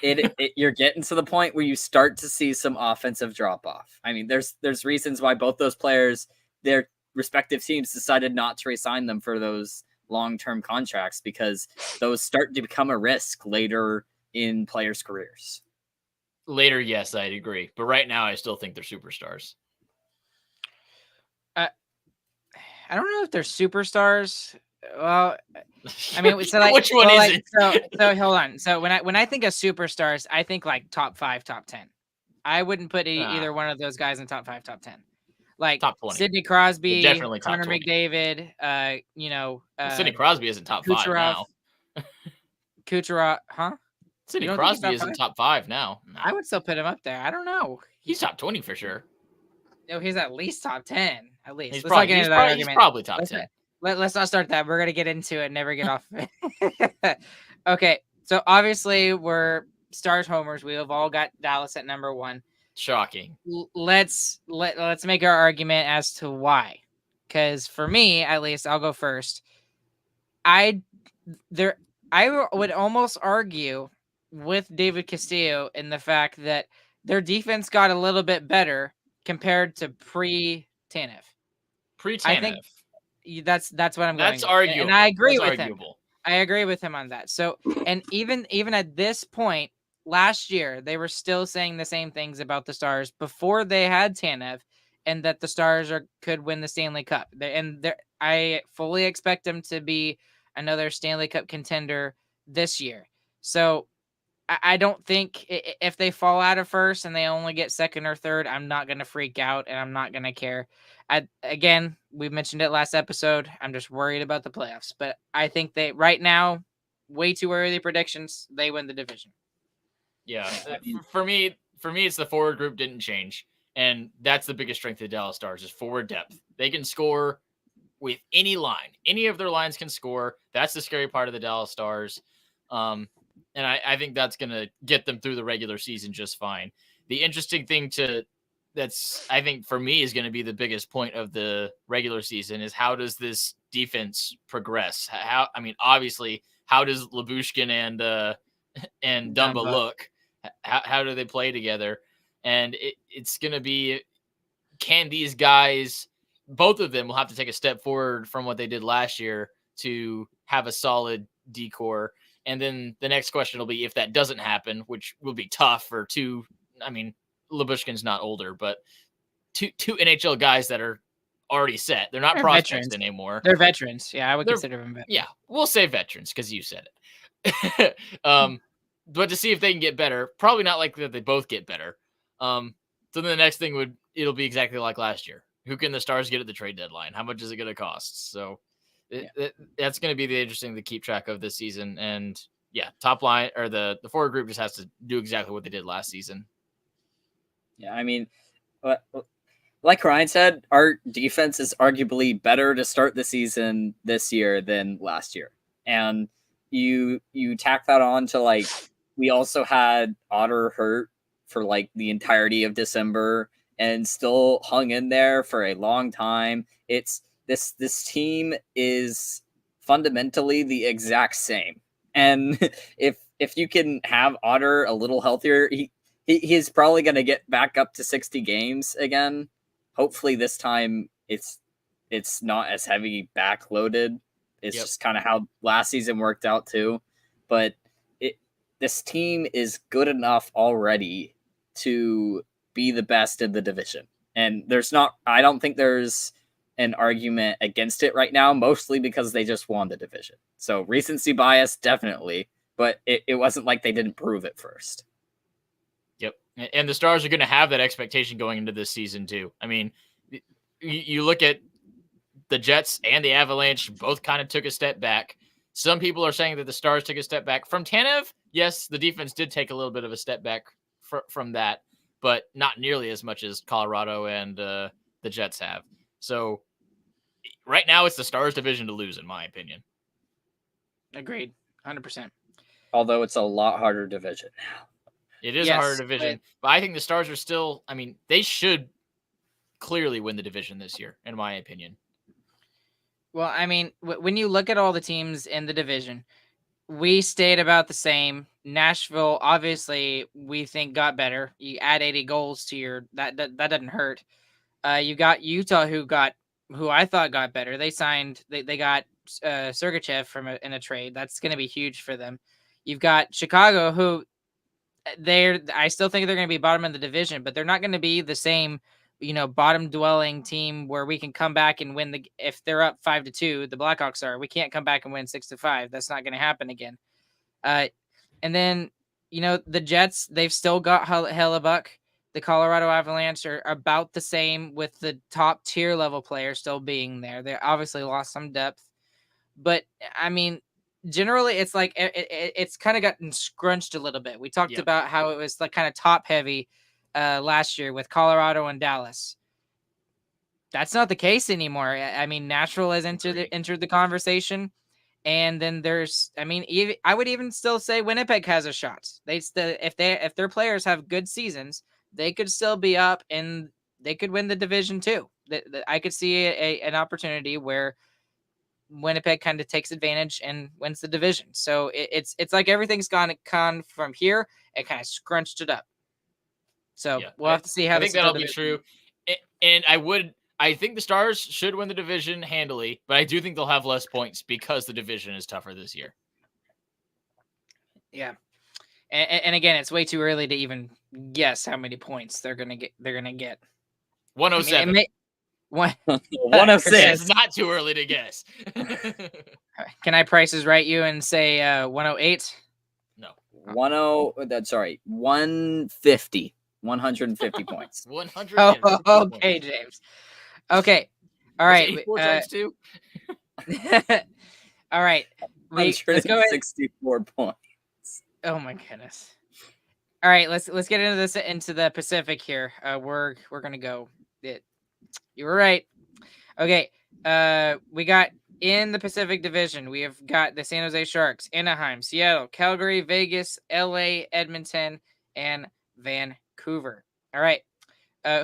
You're getting to the point where you start to see some offensive drop off. I mean, there's reasons why both those players, their respective teams, decided not to re-sign them for those long-term contracts, because those start to become a risk later in players' careers. Later, yes, I'd agree. But right now, I still think they're superstars. I don't know if they're superstars. Well, I mean, so like, which one is it? So hold on. So when I think of superstars, I think like top 5, top 10. I wouldn't put either one of those guys in top 5, top 10. Like top 20. Sidney Crosby, definitely top Connor 20. McDavid. Sidney Crosby isn't top 5 now. Kucherov, huh? Sidney Crosby isn't top 5 now. No. I would still put him up there. I don't know. He's top 20 for sure. No, he's at least top 10. At least. He's probably top 10. Let's not start that. We're going to get into it and never get off of it. Okay. So obviously we're Stars homers. We have all got Dallas at number 1. Shocking. Let's make our argument as to why. Because for me, at least, I'll go first. I would almost argue with David Castillo in the fact that their defense got a little bit better compared to pre-Tanev. I think that's what I'm going. That's arguable, and I agree with him. I agree with him on that. So, and even at this point last year, they were still saying the same things about the Stars before they had Tanev, and that the Stars could win the Stanley Cup. I fully expect them to be another Stanley Cup contender this year. So I don't think if they fall out of first and they only get second or third, I'm not going to freak out and I'm not going to care. Again, we mentioned it last episode. I'm just worried about the playoffs, but I think they right now, way too early predictions. They win the division. Yeah. For me, it's the forward group didn't change. And that's the biggest strength of the Dallas Stars is forward depth. They can score with any line. Any of their lines can score. That's the scary part of the Dallas Stars. And I think that's going to get them through the regular season just fine. The interesting thing that's I think for me is going to be the biggest point of the regular season is how does this defense progress? Obviously, how does Lyubushkin and Dumba look? How do they play together? And it's going to be can these guys, both of them will have to take a step forward from what they did last year to have a solid decor. And then the next question will be if that doesn't happen, which will be tough for two. I mean, Labushkin's not older, but two NHL guys that are already set. They're not prospects veterans anymore. They're veterans. Yeah, I would consider them veterans. Yeah, we'll say veterans because you said it. But to see if they can get better, probably not likely that they both get better. So then the next thing it'll be exactly like last year. Who can the Stars get at the trade deadline? How much is it going to cost? So that's going to be the interesting to keep track of this season. And yeah, top line or the forward group just has to do exactly what they did last season. Yeah, I mean, like Ryan said, our defense is arguably better to start the season this year than last year. And you tack that on to like, we also had Otter hurt for like the entirety of December and still hung in there for a long time. It's this team is fundamentally the exact same. And if you can have Otter a little healthier, he's probably going to get back up to 60 games again. Hopefully this time it's not as heavy backloaded. It's just kind of how last season worked out too. But this team is good enough already to be the best in the division. And I don't think there's an argument against it right now, mostly because they just won the division. So recency bias, definitely, but it wasn't like they didn't prove it first. Yep. And the Stars are going to have that expectation going into this season too. I mean, you look at the Jets and the Avalanche both kind of took a step back. Some people are saying that the Stars took a step back from Tanev. Yes, the defense did take a little bit of a step back from that, but not nearly as much as Colorado and the Jets have. So right now it's the Stars division to lose, in my opinion. Agreed. 100%. Although it's a lot harder division now. It is a harder division, but I think the Stars are still, I mean, they should clearly win the division this year, in my opinion. Well, I mean, when you look at all the teams in the division, we stayed about the same. Nashville, obviously, we think got better. You add 80 goals to your that doesn't hurt. You got Utah, who I thought got better. They signed. They got Sergachev in a trade. That's going to be huge for them. You've got Chicago, who I still think they're going to be bottom in the division, but they're not going to be the same, bottom dwelling team where we can come back and win if they're up 5-2, the Blackhawks are. We can't come back and win 6-5. That's not going to happen again. And then, the Jets, they've still got Hellebuck. The Colorado Avalanche are about the same with the top tier level players still being there. They obviously lost some depth, but I mean, generally it's like it's kind of gotten scrunched a little bit. We talked about how it was like kind of top heavy last year with Colorado and Dallas. That's not the case anymore. I mean, Nashville has entered the conversation. And then I would even still say Winnipeg has a shot. If their players have good seasons, they could still be up and they could win the division too. I could see an opportunity where Winnipeg kind of takes advantage and wins the division. So it's like everything's gone from here. It kind of scrunched it up. So we'll have to see how. I think that'll be true. And I think the Stars should win the division handily, but I do think they'll have less points because the division is tougher this year. Yeah. And again, it's way too early to even guess how many points they're gonna get. 107. 106. It's not too early to guess. Can I Prices Right you and say 108? No. 150. 150 points. 150. Oh, okay, James. Okay. All right. 2. All right. Let's go ahead. 64 points. Oh my goodness. All right, let's get into the Pacific here. We're gonna go. You were right. Okay. We got in the Pacific Division. We have got the San Jose Sharks, Anaheim, Seattle, Calgary, Vegas, LA, Edmonton, and Vancouver. All right.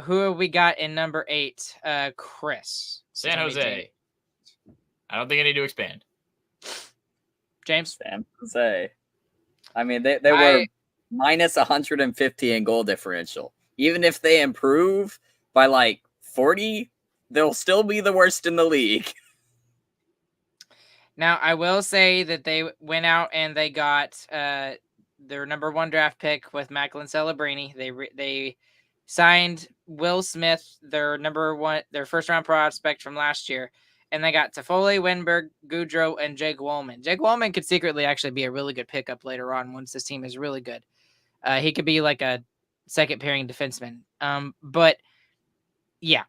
Who have we got in number 8? Chris. San Jose. I don't think I need to expand. James. San Jose. I mean, they were minus 150 in goal differential. Even if they improve by like 40, they'll still be the worst in the league. Now, I will say that they went out and they got their number 1 draft pick with Macklin Celebrini. They signed Will Smith, their first round prospect from last year, and they got Toffoli, Wenberg, Goudreau, and Jake Wallman. Jake Wallman could secretly actually be a really good pickup later on once this team is really good. He could be like a second pairing defenseman. But yeah,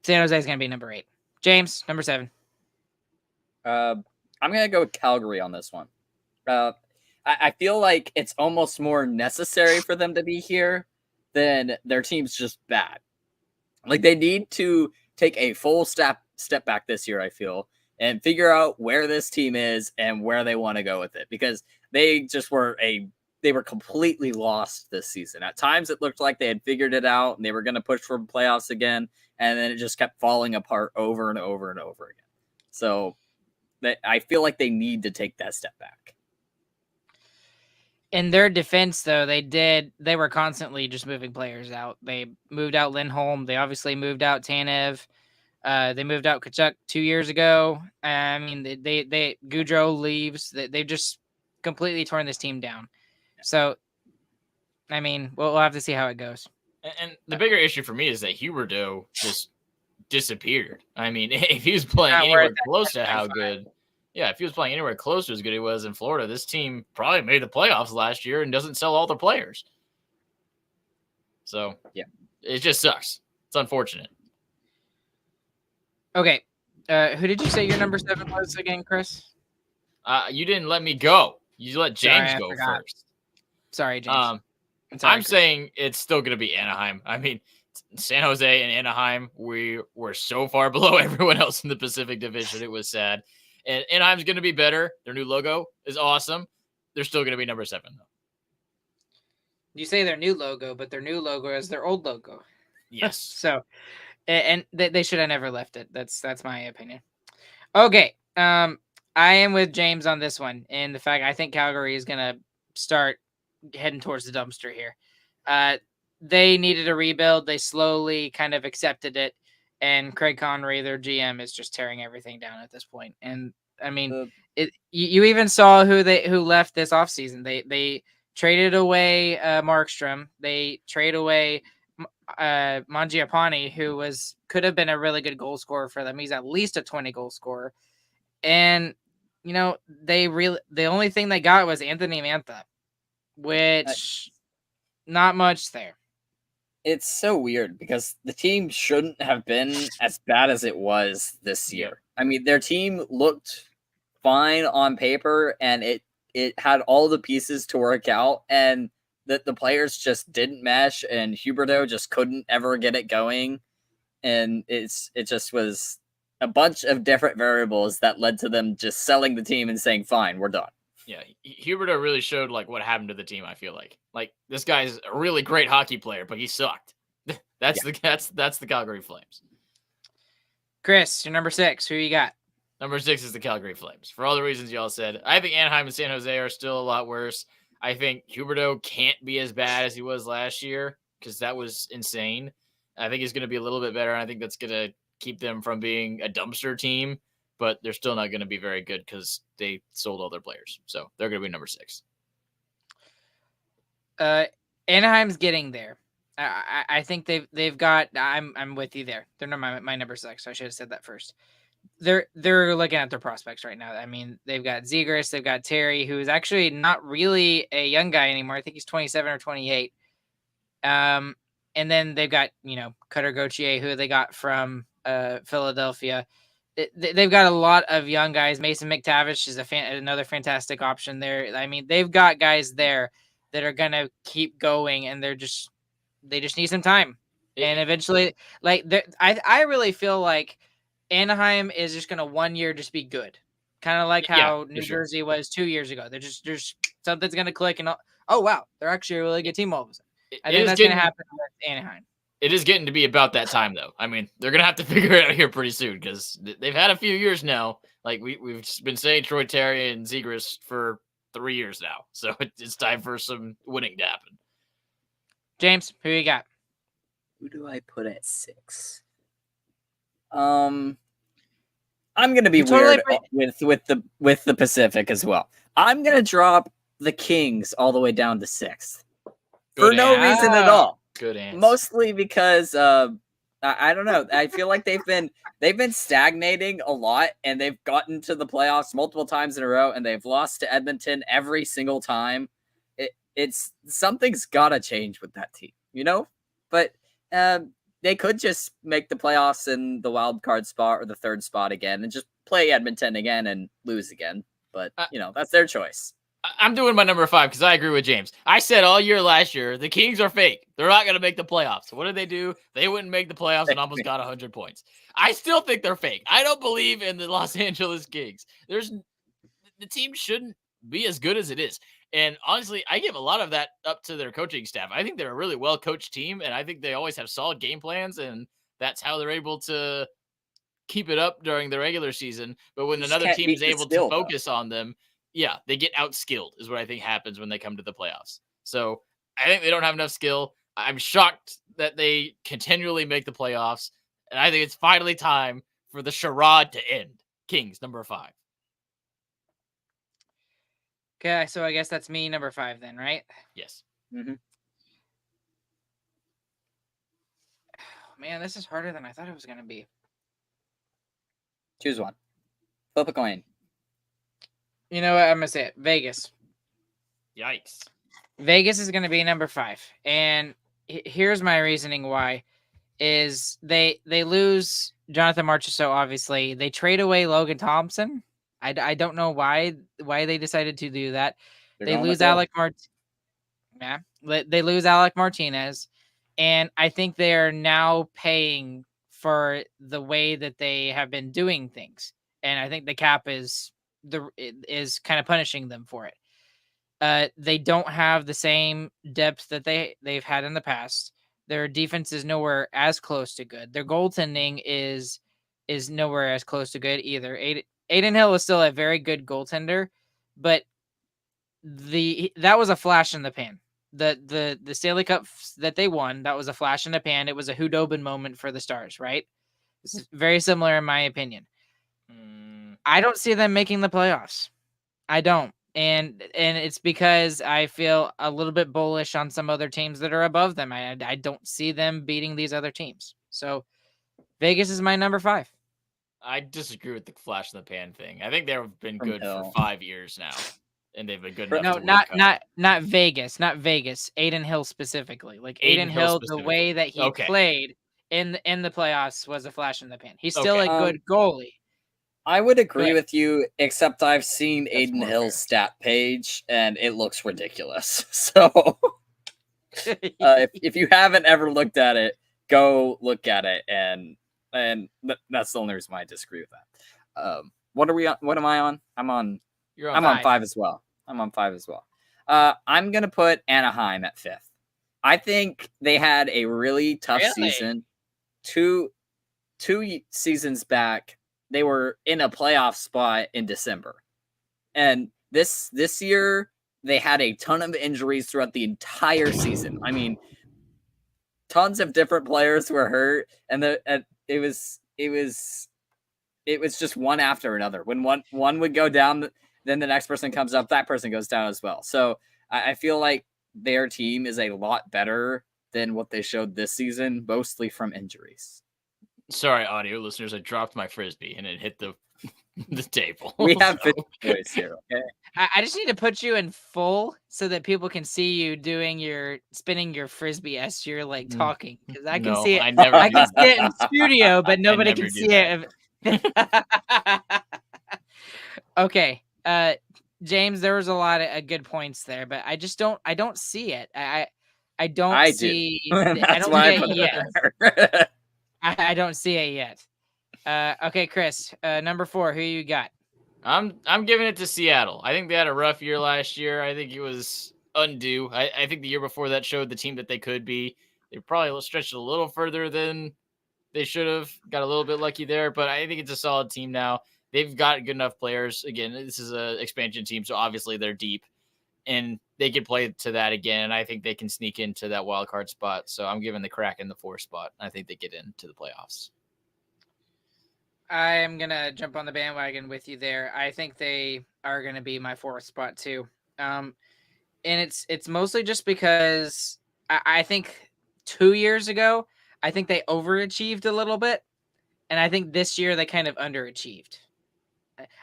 San Jose is going to be number 8. James, number 7. I'm going to go with Calgary on this one. I feel like it's almost more necessary for them to be here than their team's just bad. Like, they need to take a full step back this year, I feel, and figure out where this team is and where they want to go with it, because they just were completely lost this season. At times it looked like they had figured it out and they were going to push for playoffs again, and then it just kept falling apart over and over and over again. So I feel like they need to take that step back. In their defense, though, they were constantly just moving players out. They moved out Lindholm. They obviously moved out Tanev. They moved out Tkachuk 2 years ago. I mean, they Goudreau leaves. They've just completely torn this team down. So, I mean, we'll have to see how it goes. And the bigger issue for me is that Huberdeau just disappeared. I mean, if he was playing anywhere close to how good, if he was playing anywhere close to as good he was in Florida, this team probably made the playoffs last year and doesn't sell all their players. So, yeah, it just sucks. It's unfortunate. Okay. Who did you say your number 7 was again, Chris? You didn't let me go. You let James go first. Sorry, James. I'm saying it's still going to be Anaheim. I mean, San Jose and Anaheim, we were so far below everyone else in the Pacific Division. It was sad. And Anaheim's going to be better. Their new logo is awesome. They're still going to be number 7, though. You say their new logo, but their new logo is their old logo. Yes. So, and they should have never left it. That's my opinion. Okay. I am with James on this one. And the fact I think Calgary is going to start heading towards the dumpster here. They needed a rebuild. They slowly kind of accepted it. And Craig Connery, their GM, is just tearing everything down at this point. And I mean, you even saw who left this offseason. They traded away Markstrom. They traded away Mangiapane, who could have been a really good goal scorer for them. He's at least a 20 goal scorer. And you know, the only thing they got was Anthony Mantha, which not much there. It's so weird because the team shouldn't have been as bad as it was this year. I mean, their team looked fine on paper and it had all the pieces to work out, and the players just didn't mesh, and Huberdeau just couldn't ever get it going. And it just was a bunch of different variables that led to them just selling the team and saying, fine, we're done. Yeah, Huberdeau really showed like what happened to the team. I feel like this guy's a really great hockey player, but he sucked. That's the Calgary Flames. Chris, you're number 6. Who you got? Number 6 is the Calgary Flames. For all the reasons y'all said, I think Anaheim and San Jose are still a lot worse. I think Huberdeau can't be as bad as he was last year because that was insane. I think he's going to be a little bit better, and I think that's going to keep them from being a dumpster team. But they're still not going to be very good because they sold all their players. So they're going to be number 6. Anaheim's getting there. I think they've got. I'm with you there. They're not my number 6. I should have said that first. They're looking at their prospects right now. I mean, they've got Zegras, they've got Terry, who is actually not really a young guy anymore. I think he's 27 or 28. And then they've got Cutter Gauthier, who they got from Philadelphia. They've got a lot of young guys. Mason McTavish is another fantastic option there. I mean, they've got guys there that are going to keep going, and they just need some time. And eventually, I really feel like Anaheim is just going to 1 year just be good. Kind of like how New Jersey was 2 years ago. There's something's going to click, and oh, wow, they're actually a really good team all of a sudden. I think that's going to happen with Anaheim. It is getting to be about that time, though. I mean, they're going to have to figure it out here pretty soon because they've had a few years now. Like, we've been saying Troy Terry and Zegras for 3 years now. So it's time for some winning to happen. James, who you got? Who do I put at 6? I'm gonna be Totally weird with the Pacific as well. I'm gonna drop the Kings all the way down to 6th for no reason at all. Good answer. Mostly because I don't know. I feel like they've been stagnating a lot, and they've gotten to the playoffs multiple times in a row, and they've lost to Edmonton every single time. It's something's gotta change with that team, But they could just make the playoffs in the wild card spot or the 3rd spot again, and just play Edmonton again and lose again. But that's their choice. I'm doing my number 5 because I agree with James. I said all year last year, the Kings are fake. They're not going to make the playoffs. What did they do? They wouldn't make the playoffs and almost got 100 points. I still think they're fake. I don't believe in the Los Angeles Kings. The team shouldn't be as good as it is. And honestly, I give a lot of that up to their coaching staff. I think they're a really well-coached team, and I think they always have solid game plans, and that's how they're able to keep it up during the regular season. But when another team is able to focus on them, they get outskilled is what I think happens when they come to the playoffs. So I think they don't have enough skill. I'm shocked that they continually make the playoffs. And I think it's finally time for the charade to end. Kings, number 5. Okay, so I guess that's me, number 5 then, right? Yes. Mm-hmm. Man, this is harder than I thought it was going to be. Choose one. Flip a coin. You know what? I'm going to say it. Vegas. Yikes. Vegas is going to be number 5. And here's my reasoning why. Is they lose Jonathan Marchessault, obviously. They trade away Logan Thompson. I don't know why they decided to do that. They lose Alec They lose Alec Martinez. And I think they are now paying for the way that they have been doing things. And I think the cap is kind of punishing them for it. They don't have the same depth that they've had in the past. Their defense is nowhere as close to good. Their goaltending is nowhere as close to good either. Aiden Hill is still a very good goaltender, but that was a flash in the pan. The Stanley Cup that they won, that was a flash in the pan. It was a Hudobin moment for the Stars, right? This is very similar in my opinion. I don't see them making the playoffs. I don't. And it's because I feel a little bit bullish on some other teams that are above them. I don't see them beating these other teams. So Vegas is my number 5. I disagree with the flash in the pan thing. I think they've been good for 5 years now, and they've been good enough. No, not Vegas, not Vegas. Aiden Hill specifically, like Aiden Hill, the way that he played in the playoffs was a flash in the pan. He's still a good goalie. I would agree with you, except I've seen Aiden Hill's stat page, and it looks ridiculous. So if you haven't ever looked at it, go look at it, and that's the only reason why I disagree with that. What are we on? What am I on? I'm on 5 as well. I'm on 5 as well. I'm gonna put Anaheim at 5th. I think they had a really tough season. Two seasons back, they were in a playoff spot in December. And this year, they had a ton of injuries throughout the entire season. I mean, tons of different players were hurt, and it was just one after another. When one would go down, then the next person comes up, that person goes down as well. So I feel like their team is a lot better than what they showed this season, mostly from injuries. Sorry, audio listeners, I dropped my Frisbee and it hit the table. We have voice here, okay? I just need to put you in full so that people can see you spinning your Frisbee as you're like talking. Because I can see it. I can see it in studio, but nobody can see it. Okay. James, there was a lot of good points there, but I don't see it. I don't see it yet. I don't see it yet. Okay, Chris, number 4, who you got? I'm giving it to Seattle. I think they had a rough year last year. I think it was undue. I think the year before that showed the team that they could be. They probably stretched it a little further than they should have. Got a little bit lucky there, but I think it's a solid team now. They've got good enough players. Again, this is an expansion team, so obviously they're deep, and they can play to that again. And I think they can sneak into that wild card spot. So I'm giving the Kraken the 4 spot. I think they get into the playoffs. I am gonna jump on the bandwagon with you there. I think they are gonna be my 4th spot too. And it's mostly just because I think 2 years ago, I think they overachieved a little bit, and I think this year they kind of underachieved.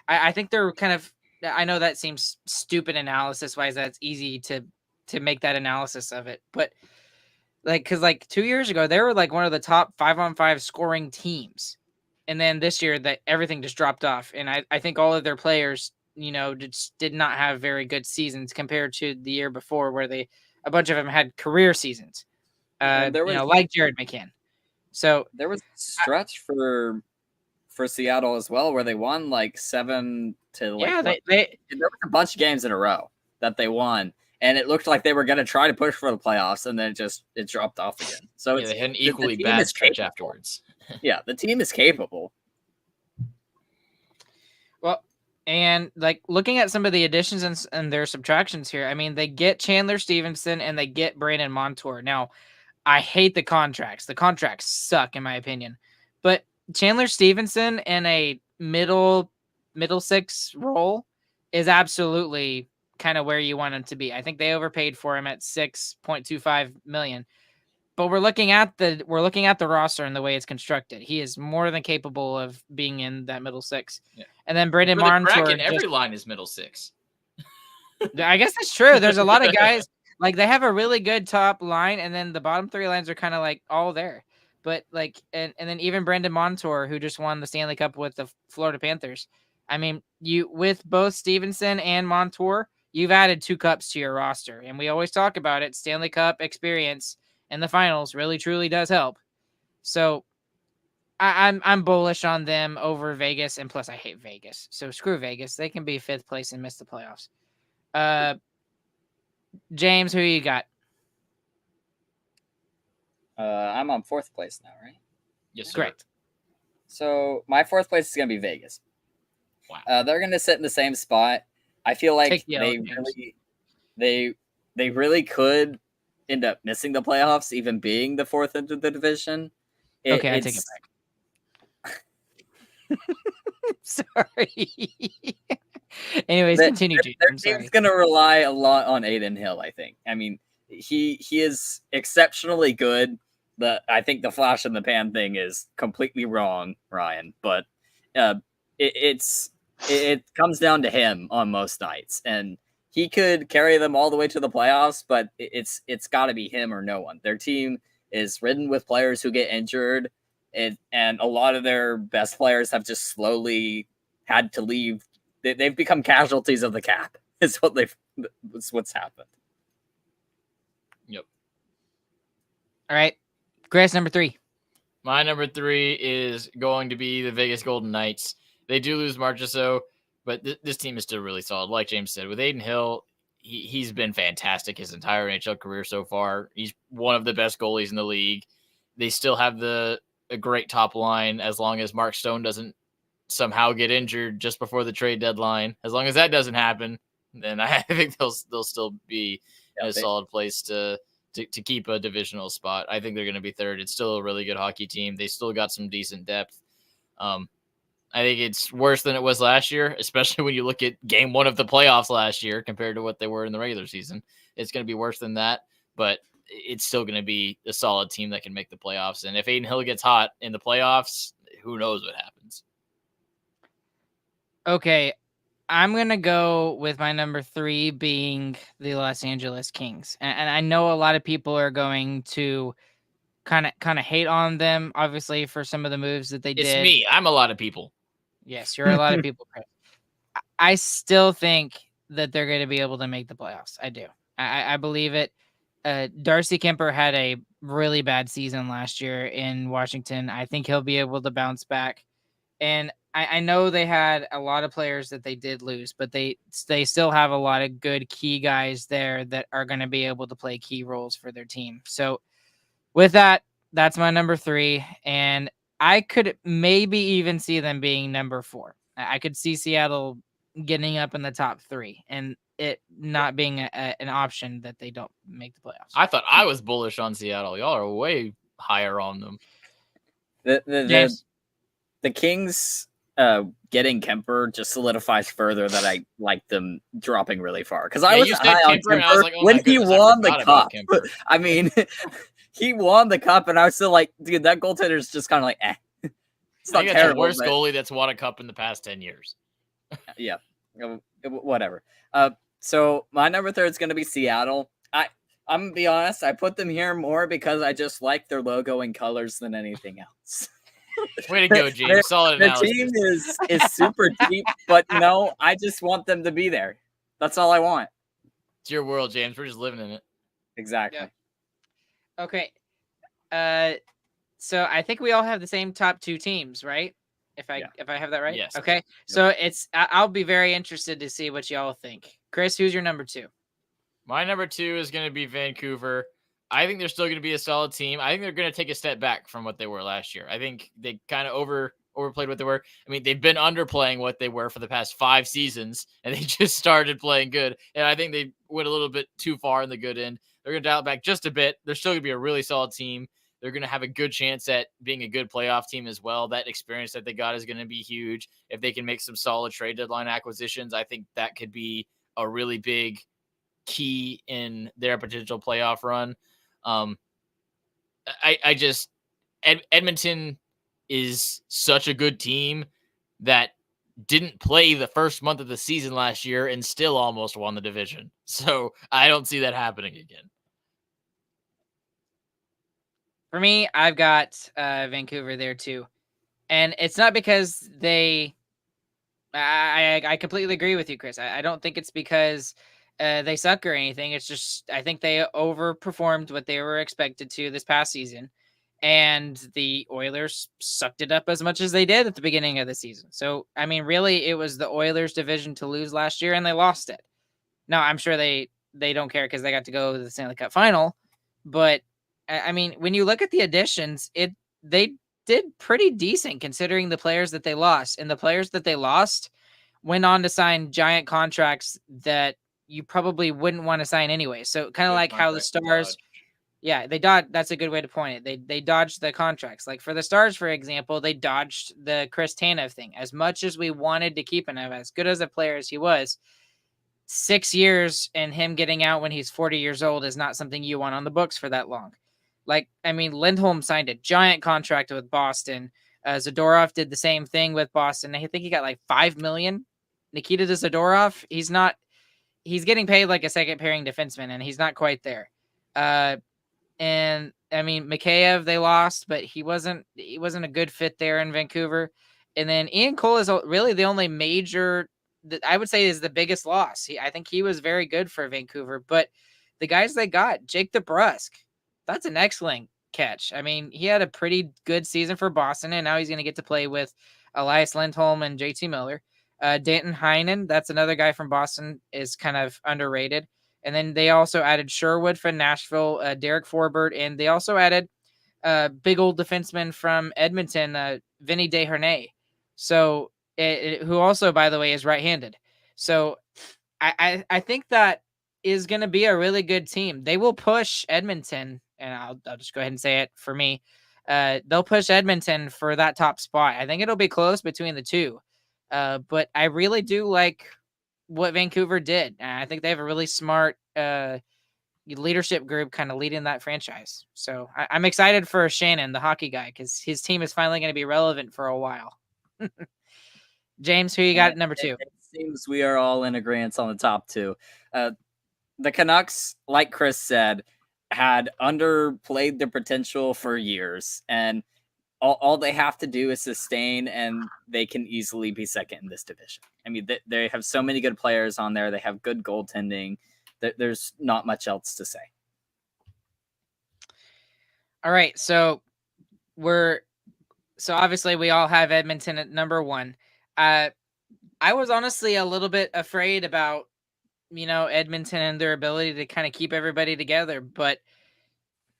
I think they're kind of. I know that seems stupid analysis wise. That's easy to make that analysis of it, but because 2 years ago they were like one of the top 5-on-5 scoring teams, and then this year that everything just dropped off, and I think all of their players just did not have very good seasons compared to the year before where a bunch of them had career seasons, there was like Jared McCann. So there was a stretch for Seattle as well where they won like 7 to like there was a bunch of games in a row that they won, and it looked like they were going to try to push for the playoffs, and then it dropped off again. So they had an equally bad stretch afterwards. Yeah, the team is capable. Well, and looking at some of the additions and their subtractions here, I mean, they get Chandler Stevenson and they get Brandon Montour. Now, I hate the contracts. The contracts suck in my opinion, but Chandler Stevenson in a middle 6 role is absolutely kind of where you want him to be. I think they overpaid for him at $6.25 million. But we're looking at the roster and the way it's constructed. He is more than capable of being in that middle 6. Yeah. And then Brandon Montour. Every line is middle 6. I guess that's true. There's a lot of guys they have a really good top line, and then the bottom 3 lines are kind of all there. But and then even Brandon Montour, who just won the Stanley Cup with the Florida Panthers. I mean, you with both Stevenson and Montour, you've added 2 cups to your roster, and we always talk about it. Stanley Cup experience in the finals really truly does help. So I'm bullish on them over Vegas, and plus I hate Vegas. So screw Vegas. They can be 5th place and miss the playoffs. James, who you got? I'm on 4th place now, right? Yes, sir. Correct. So my 4th place is going to be Vegas. Wow. They're going to sit in the same spot. I feel like they really could end up missing the playoffs, even being the 4th into the division. I take it back. Sorry. Anyways, continue. Their team's going to rely a lot on Adin Hill, I think. I mean, he is exceptionally good. I think the flash in the pan thing is completely wrong, Ryan. But it comes down to him on most nights, and he could carry them all the way to the playoffs. But it's got to be him or no one. Their team is ridden with players who get injured, and a lot of their best players have just slowly had to leave. They've become casualties of the cap. It's what's happened. Yep. All right. Grace, number 3. My number 3 is going to be the Vegas Golden Knights. They do lose Marchessault, but this team is still really solid. Like James said, with Adin Hill, he's been fantastic his entire NHL career so far. He's one of the best goalies in the league. They still have a great top line as long as Mark Stone doesn't somehow get injured just before the trade deadline. As long as that doesn't happen, then I think they'll still be in a solid place to keep a divisional spot. I think they're going to be 3rd. It's still a really good hockey team. They still got some decent depth. I think it's worse than it was last year, especially when you look at game 1 of the playoffs last year compared to what they were in the regular season. It's going to be worse than that, but it's still going to be a solid team that can make the playoffs. And if Adin Hill gets hot in the playoffs, who knows what happens. Okay, I'm going to go with my number 3 being the Los Angeles Kings. And I know a lot of people are going to kind of hate on them, obviously, for some of the moves that they did. It's me. I'm a lot of people. Yes, you're a lot of people, Chris. I still think that they're going to be able to make the playoffs. I do. I believe it. Darcy Kemper had a really bad season last year in Washington. I think he'll be able to bounce back. And I know they had a lot of players that they did lose, but they still have a lot of good key guys there that are going to be able to play key roles for their team. So with that, that's my number 3. And I could maybe even see them being number 4. I could see Seattle getting up in the top 3 and it not being an option that they don't make the playoffs. I thought I was bullish on Seattle. Y'all are way higher on them. The the Kings getting Kemper just solidifies further that I like them dropping really far. Because I was you said high on Kemper, and I Kemper was like, oh when my he goodness, I won the forgot about cup. Kemper. I mean, he won the cup, and I was still like, dude, that goaltender's just kind of like, eh. It's I not think that's terrible. the worst but goalie that's won a cup in the past 10 years. yeah, whatever. So my number 3 is going to be Seattle. I'm gonna be honest, I put them here more because I just like their logo and colors than anything else. Way to go, James. Solid The analysis. team is super deep, but I just want them to be there. That's all I want. It's your world, James. We're just living in it. Exactly. Yep. Okay. So I think we all have the same top 2 teams, right? If I have that right? Yes. Okay. Yep. So I'll be very interested to see what y'all think. Chris, who's your number 2? My number 2 is going to be Vancouver. I think they're still going to be a solid team. I think they're going to take a step back from what they were last year. I think they kind of overplayed what they were. I mean, they've been underplaying what they were for the past 5 seasons, and they just started playing good. And I think they went a little bit too far in the good end. They're going to dial it back just a bit. They're still going to be a really solid team. They're going to have a good chance at being a good playoff team as well. That experience that they got is going to be huge. If they can make some solid trade deadline acquisitions, I think that could be a really big key in their potential playoff run. Edmonton is such a good team that didn't play the first month of the season last year and still almost won the division. So I don't see that happening again. For me, I've got Vancouver there too. And it's not because I completely agree with you, Chris. I don't think it's because they suck or anything. It's just I think they overperformed what they were expected to this past season, and the Oilers sucked it up as much as they did at the beginning of the season. So I mean, really, it was the Oilers' division to lose last year, and they lost it. Now I'm sure they don't care because they got to go to the Stanley Cup final, but I mean, when you look at the additions, they did pretty decent considering the players that they lost, and the players that they lost went on to sign giant contracts that you probably wouldn't want to sign anyway. So kind of like how the Stars, they dodged. That's a good way to point it. They dodged the contracts. Like for the Stars, for example, they dodged the Chris Tanev thing. As much as we wanted to keep him, as good as a player as he was, 6 years and him getting out when he's 40 years old is not something you want on the books for that long. Like, I mean, Lindholm signed a giant contract with Boston. Zadorov did the same thing with Boston. I think he got like $5 million. Nikita Zadorov, he's getting paid like a second pairing defenseman, and he's not quite there. And I mean, Mikheyev, they lost, but he wasn't a good fit there in Vancouver. And then Ian Cole is really the only major that I would say is the biggest loss. I think he was very good for Vancouver, but the guys they got, Jake DeBrusk, that's an excellent catch. I mean, he had a pretty good season for Boston, and now he's going to get to play with Elias Lindholm and JT Miller. Danton Heinen, that's another guy from Boston, is kind of underrated. And then they also added Sherwood from Nashville, Derek Forbert, and they also added big old defenseman from Edmonton, Vinny Desharnais. So, who also, by the way, is right-handed. So, I think that is going to be a really good team. They will push Edmonton, and I'll just go ahead and say it for me. They'll push Edmonton for that top spot. I think it'll be close between the two. But I really do like what Vancouver did. And I think they have a really smart leadership group kind of leading that franchise. So I'm excited for Shannon, the hockey guy, because his team is finally going to be relevant for a while. James, who you got at number 2? It seems we are all in agreement on the top 2. The Canucks, like Chris said, had underplayed their potential for years, and all they have to do is sustain, and they can easily be second in this division. I mean, they have so many good players on there. They have good goaltending. There's not much else to say. All right, so obviously we all have Edmonton at number 1. I was honestly a little bit afraid about, Edmonton and their ability to kind of keep everybody together, but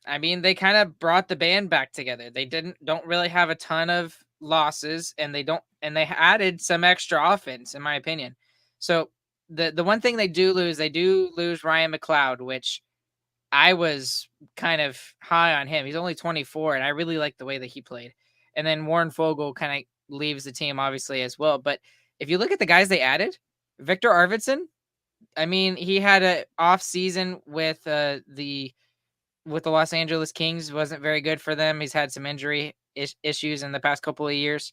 I mean, they kind of brought the band back together. They don't really have a ton of losses, and they added some extra offense, in my opinion. So the one thing they do lose Ryan McLeod, which I was kind of high on him. He's only 24, and I really like the way that he played. And then Warren Fogle kind of leaves the team obviously as well. But if you look at the guys they added, Victor Arvidsson, I mean, he had a off season with the Los Angeles Kings. Wasn't very good for them. He's had some injury issues in the past couple of years.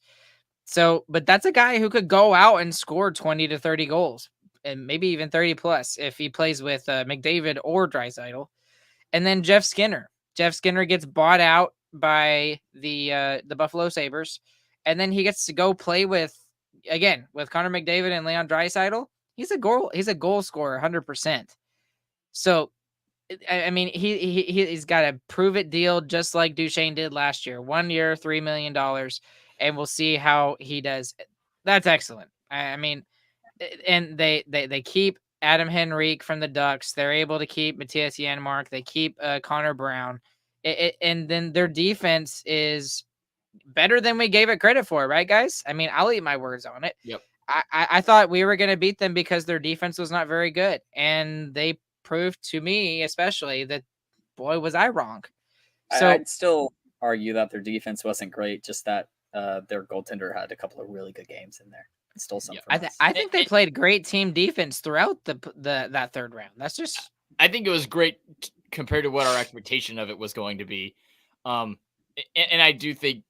So, but that's a guy who could go out and score 20 to 30 goals and maybe even 30 plus if he plays with McDavid or Draisaitl. And then Jeff Skinner. Jeff Skinner gets bought out by the Buffalo Sabres, and then he gets to go play with Connor McDavid and Leon Draisaitl. He's a goal scorer 100%. So I mean, he's got a prove it deal just like Duchesne did last year. 1 year, $3 million, and we'll see how he does. That's excellent. I mean, and they keep Adam Henrique from the Ducks. They're able to keep Matthias Janmark. They keep Connor Brown. And then their defense is better than we gave it credit for, right, guys? I mean, I'll eat my words on it. Yep. I thought we were going to beat them because their defense was not very good, and they proved to me, especially, that boy was I wrong. So I'd still argue that their defense wasn't great, just that their goaltender had a couple of really good games in there. And stole some. Yeah, I think they played great team defense throughout that third round. That's just. I think it was great compared to what our expectation of it was going to be, and I do think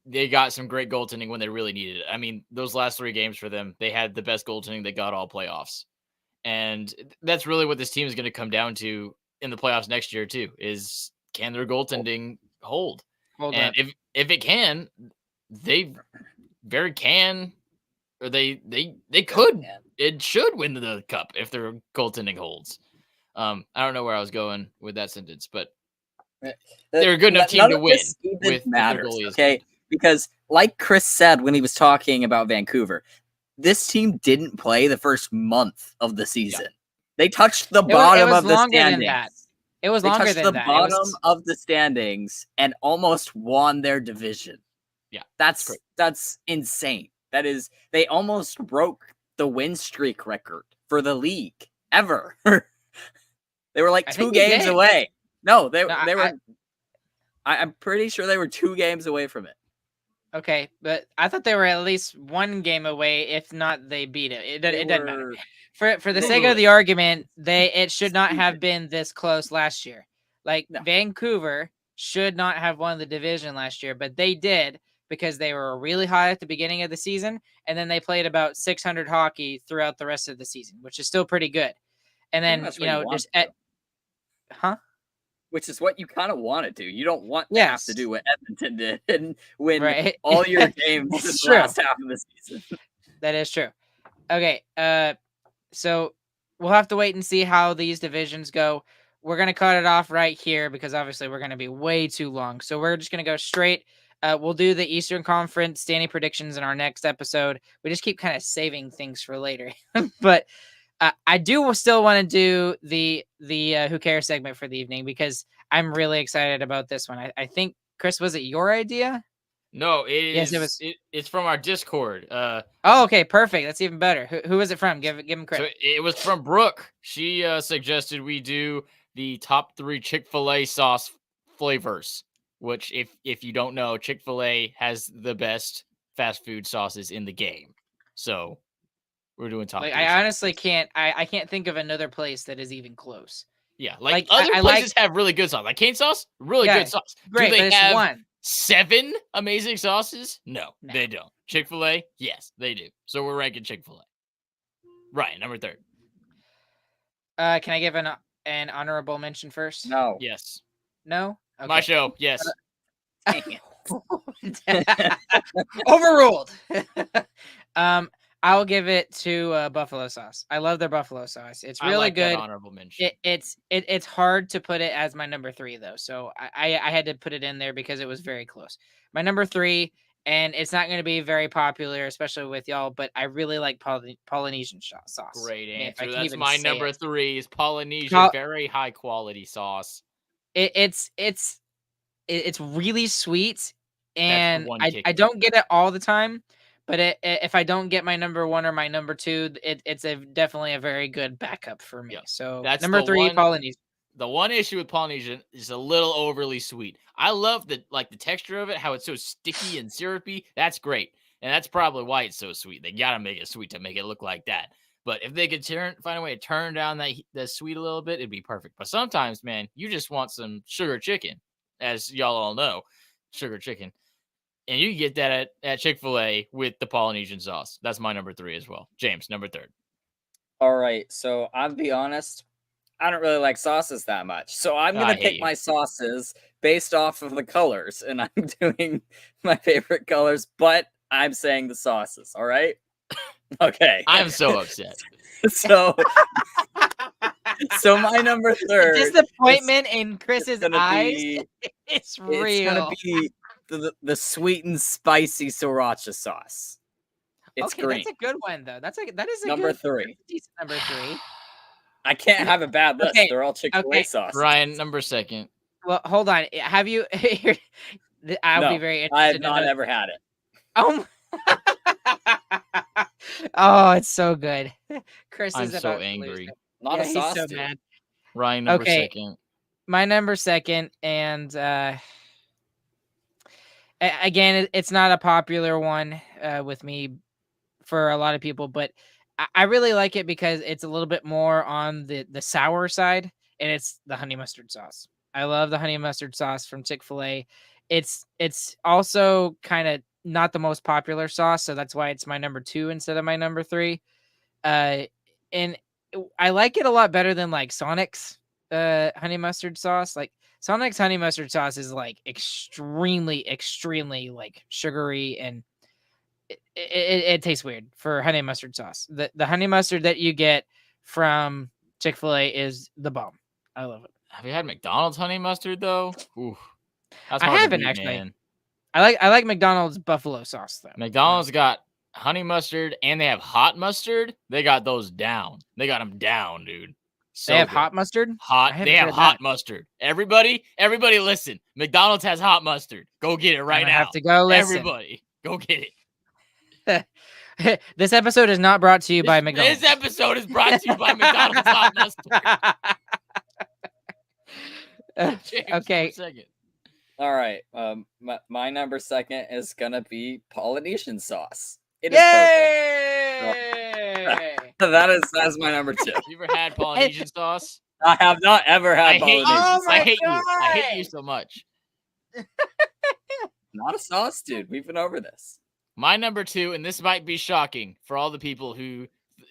they got some great goaltending when they really needed it. I mean, those last 3 games for them, they had the best goaltending they got all playoffs. And that's really what this team is going to come down to in the playoffs next year too, is can their goaltending hold? And if it can, they very can, or they could, it should win the cup if their goaltending holds. I don't know where I was going with that sentence, but they're a good enough team to win. With matters, okay? Because like Chris said when he was talking about Vancouver, this team didn't play the first month of the season. Yeah. They touched the bottom of the standings. It was longer than that. They touched the bottom of the standings and almost won their division. Yeah, that's insane. That is, they almost broke the win streak record for the league ever. They were like 2 games away. No, they were. I'm pretty sure they were 2 games away from it. Okay, but I thought they were at least 1 game away. If not, they beat it. It doesn't matter. For the sake of the argument, it should not have been this close last year. Like Vancouver should not have won the division last year, but they did because they were really high at the beginning of the season, and then they played about 600 hockey throughout the rest of the season, which is still pretty good. And then which is what you kind of want to do. You don't want to do what Edmonton did and win all your games in the last half of the season. That is true. Okay, so we'll have to wait and see how these divisions go. We're going to cut it off right here because obviously we're going to be way too long. So we're just going to go straight. We'll do the Eastern Conference standing predictions in our next episode. We just keep kind of saving things for later. But I do still want to do the Who Cares segment for the evening because I'm really excited about this one. I think, Chris, was it your idea? No, it's from our Discord. Oh, okay, perfect. That's even better. Who is it from? Give him credit. So it was from Brooke. She suggested we do the top 3 Chick-fil-A sauce flavors, which if you don't know, Chick-fil-A has the best fast food sauces in the game. So we're doing top 3. I honestly can't. I can't think of another place that is even close. Yeah, like other places have really good sauce. Like Cane sauce, really good sauce. Great, do they but have it's one. 7 amazing sauces? No, they don't. Chick-fil-A, yes, they do. So we're ranking Chick-fil-A. Ryan, number 3. Can I give an honorable mention first? No. Yes. No? Okay. My show, yes. Overruled. I'll give it to buffalo sauce. I love their buffalo sauce. It's really like good. That honorable mention. It's hard to put it as my number 3 though, so I had to put it in there because it was very close. My number 3, and it's not going to be very popular, especially with y'all, but I really like Polynesian sauce. Great answer. That's my number 3 is Polynesian, very high quality sauce. It's really sweet, and I don't get it all the time. But if I don't get my number 1 or my number 2, it's definitely a very good backup for me. Yeah. So that's number 3, Polynesian. The one issue with Polynesian is a little overly sweet. I love the texture of it, how it's so sticky and syrupy. That's great. And that's probably why it's so sweet. They got to make it sweet to make it look like that. But if they could find a way to turn down that sweet a little bit, it'd be perfect. But sometimes, man, you just want some sugar chicken, as y'all all know, sugar chicken. And you can get that at Chick-fil-A with the Polynesian sauce. That's my number 3 as well. James, number 3. All right, so I'll be honest, I don't really like sauces that much. So I'm going to pick my sauces based off of the colors, and I'm doing my favorite colors, but I'm saying the sauces, all right? Okay. I'm so upset. So my number 3. Disappointment in Chris's eyes. It's real. It's going to be the sweet and spicy sriracha sauce. It's okay, green. That's a good one, though. That is a number good, 3. Decent number 3. I can't have a bad list. Okay, They're all Chick-fil-A sauce. Ryan, number 2. Well, hold on. Have you? I'll be very interested. I have not ever had it. Oh. Oh, it's so good. Chris I'm is so about angry. Not a sauce. He's so dude. mad. Ryan, number 2. My number 2, and again, it's not a popular one with me for a lot of people, but I really like it because it's a little bit more on the sour side, and it's the honey mustard sauce. I love the honey mustard sauce from Chick-fil-A. It's also kind of not the most popular sauce, so that's why it's my number 2 instead of my number 3. And I like it a lot better than like Sonic's honey mustard sauce. Like Sonic's honey mustard sauce is like extremely like sugary, and it tastes weird for honey mustard sauce. The honey mustard that you get from Chick-fil-A is the bomb. I love it. Have you had McDonald's honey mustard though? Ooh, that's I hard to haven't beat, actually. man. I like McDonald's buffalo sauce though. McDonald's got honey mustard and they have hot mustard. They got those down. They got them down, dude. So they have good. hot mustard. They have hot mustard. Everybody, listen. McDonald's has hot mustard. Go get it right now. Have to go listen. Everybody, go get it. This episode is not brought to you by McDonald's. This episode is brought to you by McDonald's hot mustard. James, okay. Second. All right. My number 2 is gonna be Polynesian sauce. It is Yay! perfect. That's my number 2. You ever had Polynesian sauce? I have not ever had Polynesian sauce. I hate you. I hate you so much. Not a sauce, dude. We've been over this. My number 2, and this might be shocking for all the people who,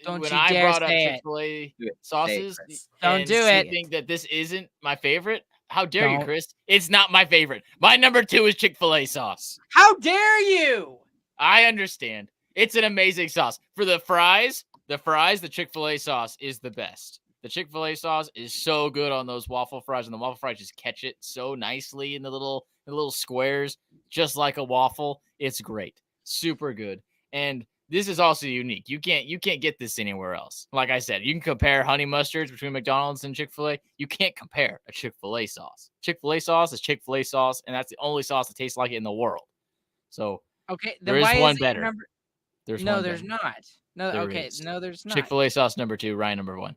when I dare brought up say Chick-fil-A sauces, Don't do it. think that this isn't my favorite. How dare you, Chris? It's not my favorite. My number 2 is Chick-fil-A sauce. How dare you? I understand. It's an amazing sauce. For the fries, the Chick-fil-A sauce is the best. The Chick-fil-A sauce is so good on those waffle fries, and the waffle fries just catch it so nicely in the little squares, just like a waffle. It's great. Super good. And this is also unique. You can't get this anywhere else. Like I said, you can compare honey mustards between McDonald's and Chick-fil-A. You can't compare a Chick-fil-A sauce. Chick-fil-A sauce is Chick-fil-A sauce, and that's the only sauce that tastes like it in the world. So okay, there then is why one is better. There's not. No, There okay, is. no, there's not. Chick-fil-A sauce number 2, Ryan number 1.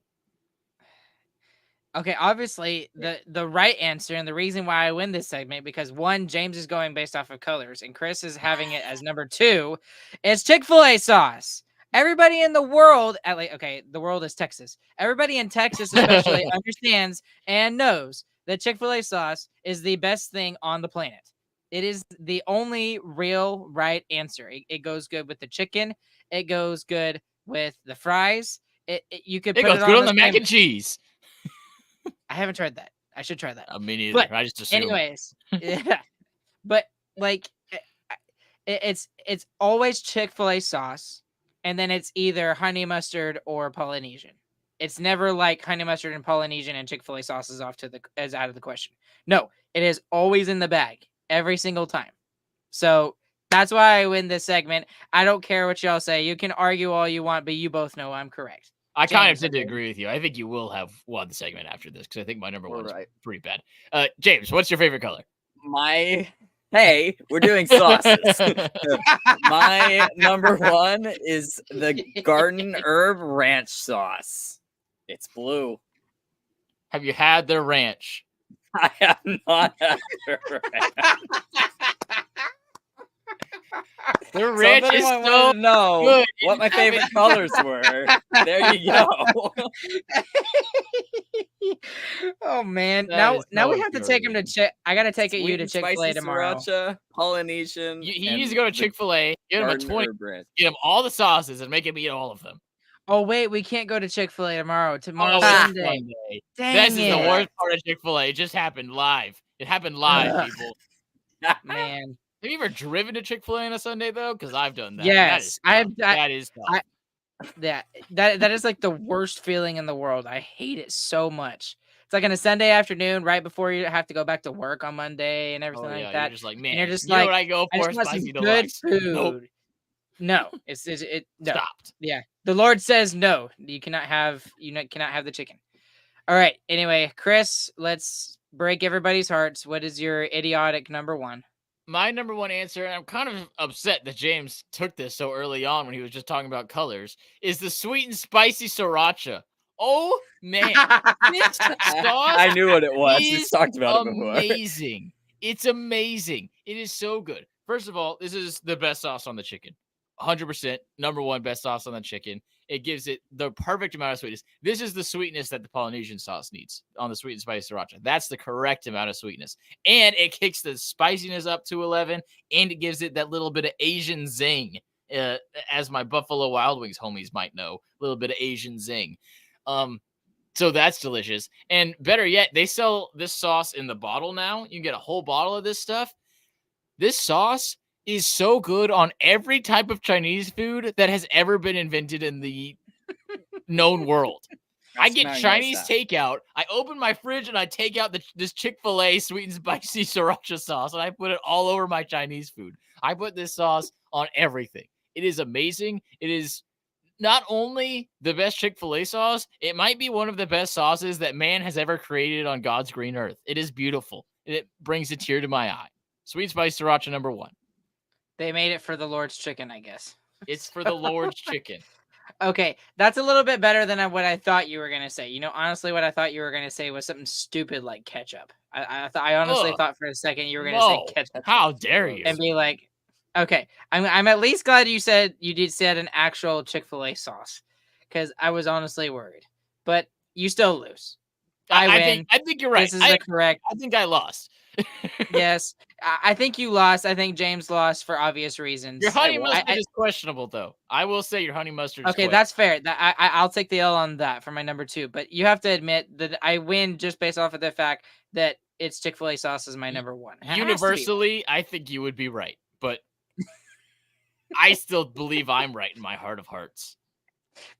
Okay, obviously the right answer and the reason why I win this segment, because 1, James is going based off of colors and Chris is having it as number 2, is Chick-fil-A sauce. Everybody in the world, the world is Texas. Everybody in Texas especially understands and knows that Chick-fil-A sauce is the best thing on the planet. It is the only real right answer. It goes good with the chicken. It goes good with the fries. You could It put goes it good on on the mac and cheese. I haven't tried that. I should try that. Me neither. But I just assume. anyways, yeah. But like, it's always Chick-fil-A sauce, and then it's either honey mustard or Polynesian. It's never like honey mustard and Polynesian and Chick-fil-A sauce is out of the question. No, it is always in the bag every single time. So that's why I win this segment. I don't care what y'all say. You can argue all you want, but you both know I'm correct. I kind of tend to agree with you. I think you will have won the segment after this because I think my number 1 is pretty bad. James, what's your favorite color? Hey, we're doing sauces. My number 1 is the Garden Herb Ranch sauce. It's blue. Have you had their ranch? I have not had their ranch. The So ranch if is anyone so wanted to know good. what my favorite colors were, there you go. Oh man, That is now so we have to take him to infuriating. I gotta take you Sweet to and Chick-fil-A spicy tomorrow. sriracha, Polynesian, He and needs to go to the Chick-fil-A, get him a garden 20, herb ranch. get him all the sauces, and make him eat all of them. Oh wait, we can't go to Chick-fil-A tomorrow. Tomorrow's Oh, it's Sunday. Sunday. Dang This is the it. worst part of Chick-fil-A. It just happened live. It happened live, Ugh. people. Man. Have you ever driven to Chick-fil-A on a Sunday though? Because I've done that. Yes, That is tough. that is like the worst feeling in the world. I hate it so much. It's like on a Sunday afternoon, right before you have to go back to work on Monday and everything Oh like yeah, that. you're just like, man. And you're just You know like, what I go I for? just want some Spicy good deluxe. food. Nope. No, no. Stopped. Yeah, the Lord says no. You cannot have the chicken. All right. Anyway, Chris, let's break everybody's hearts. What is your idiotic number one? My number one answer, and I'm kind of upset that James took this so early on when he was just talking about colors, is the sweet and spicy sriracha. Oh man, this sauce I knew what it was. We've is talked about it before. amazing. It's amazing. It is so good. First of all, this is the best sauce on the chicken. 100% number one best sauce on the chicken. It gives it the perfect amount of sweetness. This is the sweetness that the Polynesian sauce needs on the sweet and spicy sriracha. That's the correct amount of sweetness. And it kicks the spiciness up to 11, and it gives it that little bit of Asian zing. As my Buffalo Wild Wings homies might know, a little bit of Asian zing. So that's delicious. And better yet, they sell this sauce in the bottle now. You can get a whole bottle of this stuff. This sauce is so good on every type of Chinese food that has ever been invented in the known world. I get Chinese takeout. I open my fridge and I take out this Chick-fil-A sweet and spicy sriracha sauce, and I put it all over my Chinese food. I put this sauce on everything. It is amazing. It is not only the best Chick-fil-A sauce, it might be one of the best sauces that man has ever created on God's green earth. It is beautiful. It brings a tear to my eye. Sweet spicy sriracha number one. They made it for the Lord's chicken, I guess. It's for the Lord's chicken. Okay, that's a little bit better than what I thought you were gonna say. You know, honestly, what I thought you were gonna say was something stupid like ketchup. I honestly thought for a second you were gonna say ketchup. How dare you? And be like, okay, I'm at least glad you said an actual Chick-fil-A sauce, because I was honestly worried. But you still lose. I win. I think you're right. This is the correct. I think I lost. Yes, I think you lost. I think James lost for obvious reasons. Your honey mustard is questionable, though. I will say your honey mustard is questionable. That's fair. I'll take the L on that for my number two. But you have to admit that I win just based off of the fact that it's Chick-fil-A sauce is my number one. Universally, I think you would be right. But I still believe I'm right in my heart of hearts.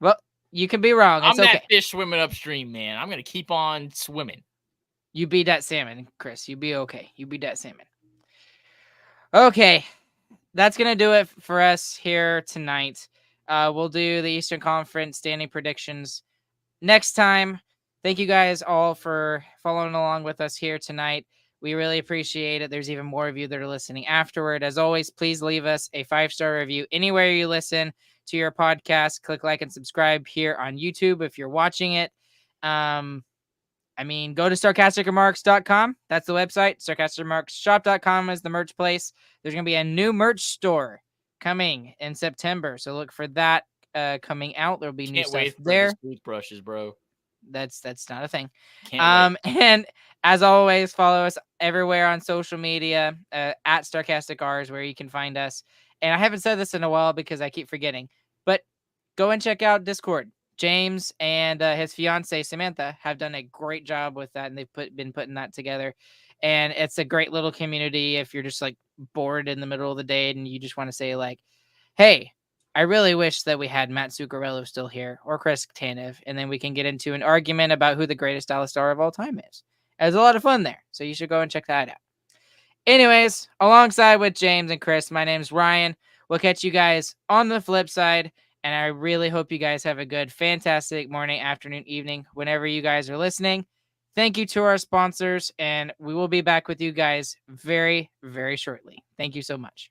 Well, you can be wrong. It's I'm okay. that fish swimming upstream, man. I'm going to keep on swimming. You beat that salmon, Chris. You be okay. You beat that salmon. Okay. That's going to do it for us here tonight. We'll do the Eastern Conference standing predictions next time. Thank you guys all for following along with us here tonight. We really appreciate it. There's even more of you that are listening afterward. As always, please leave us a 5-star review anywhere you listen to your podcast. Click like and subscribe here on YouTube if you're watching it. Go to sarcasticremarks.com. That's the website. Sarcasticremarksshop.com is the merch place. There's going to be a new merch store coming in September. So look for that coming out. There'll be new stuff there. Toothbrushes, bro. That's not a thing. Can't wait. And as always, follow us everywhere on social media at SarcasticRs, where you can find us. And I haven't said this in a while because I keep forgetting, but go and check out Discord. James and his fiance Samantha have done a great job with that, and they've been putting that together. And it's a great little community if you're just like bored in the middle of the day and you just want to say like, "Hey, I really wish that we had Matt Zuccarello still here or Chris Tanev," and then we can get into an argument about who the greatest Dallas star of all time is. There's a lot of fun there, so you should go and check that out. Anyways, alongside with James and Chris, my name's Ryan. We'll catch you guys on the flip side. And I really hope you guys have a good, fantastic morning, afternoon, evening, whenever you guys are listening. Thank you to our sponsors, and we will be back with you guys very, very shortly. Thank you so much.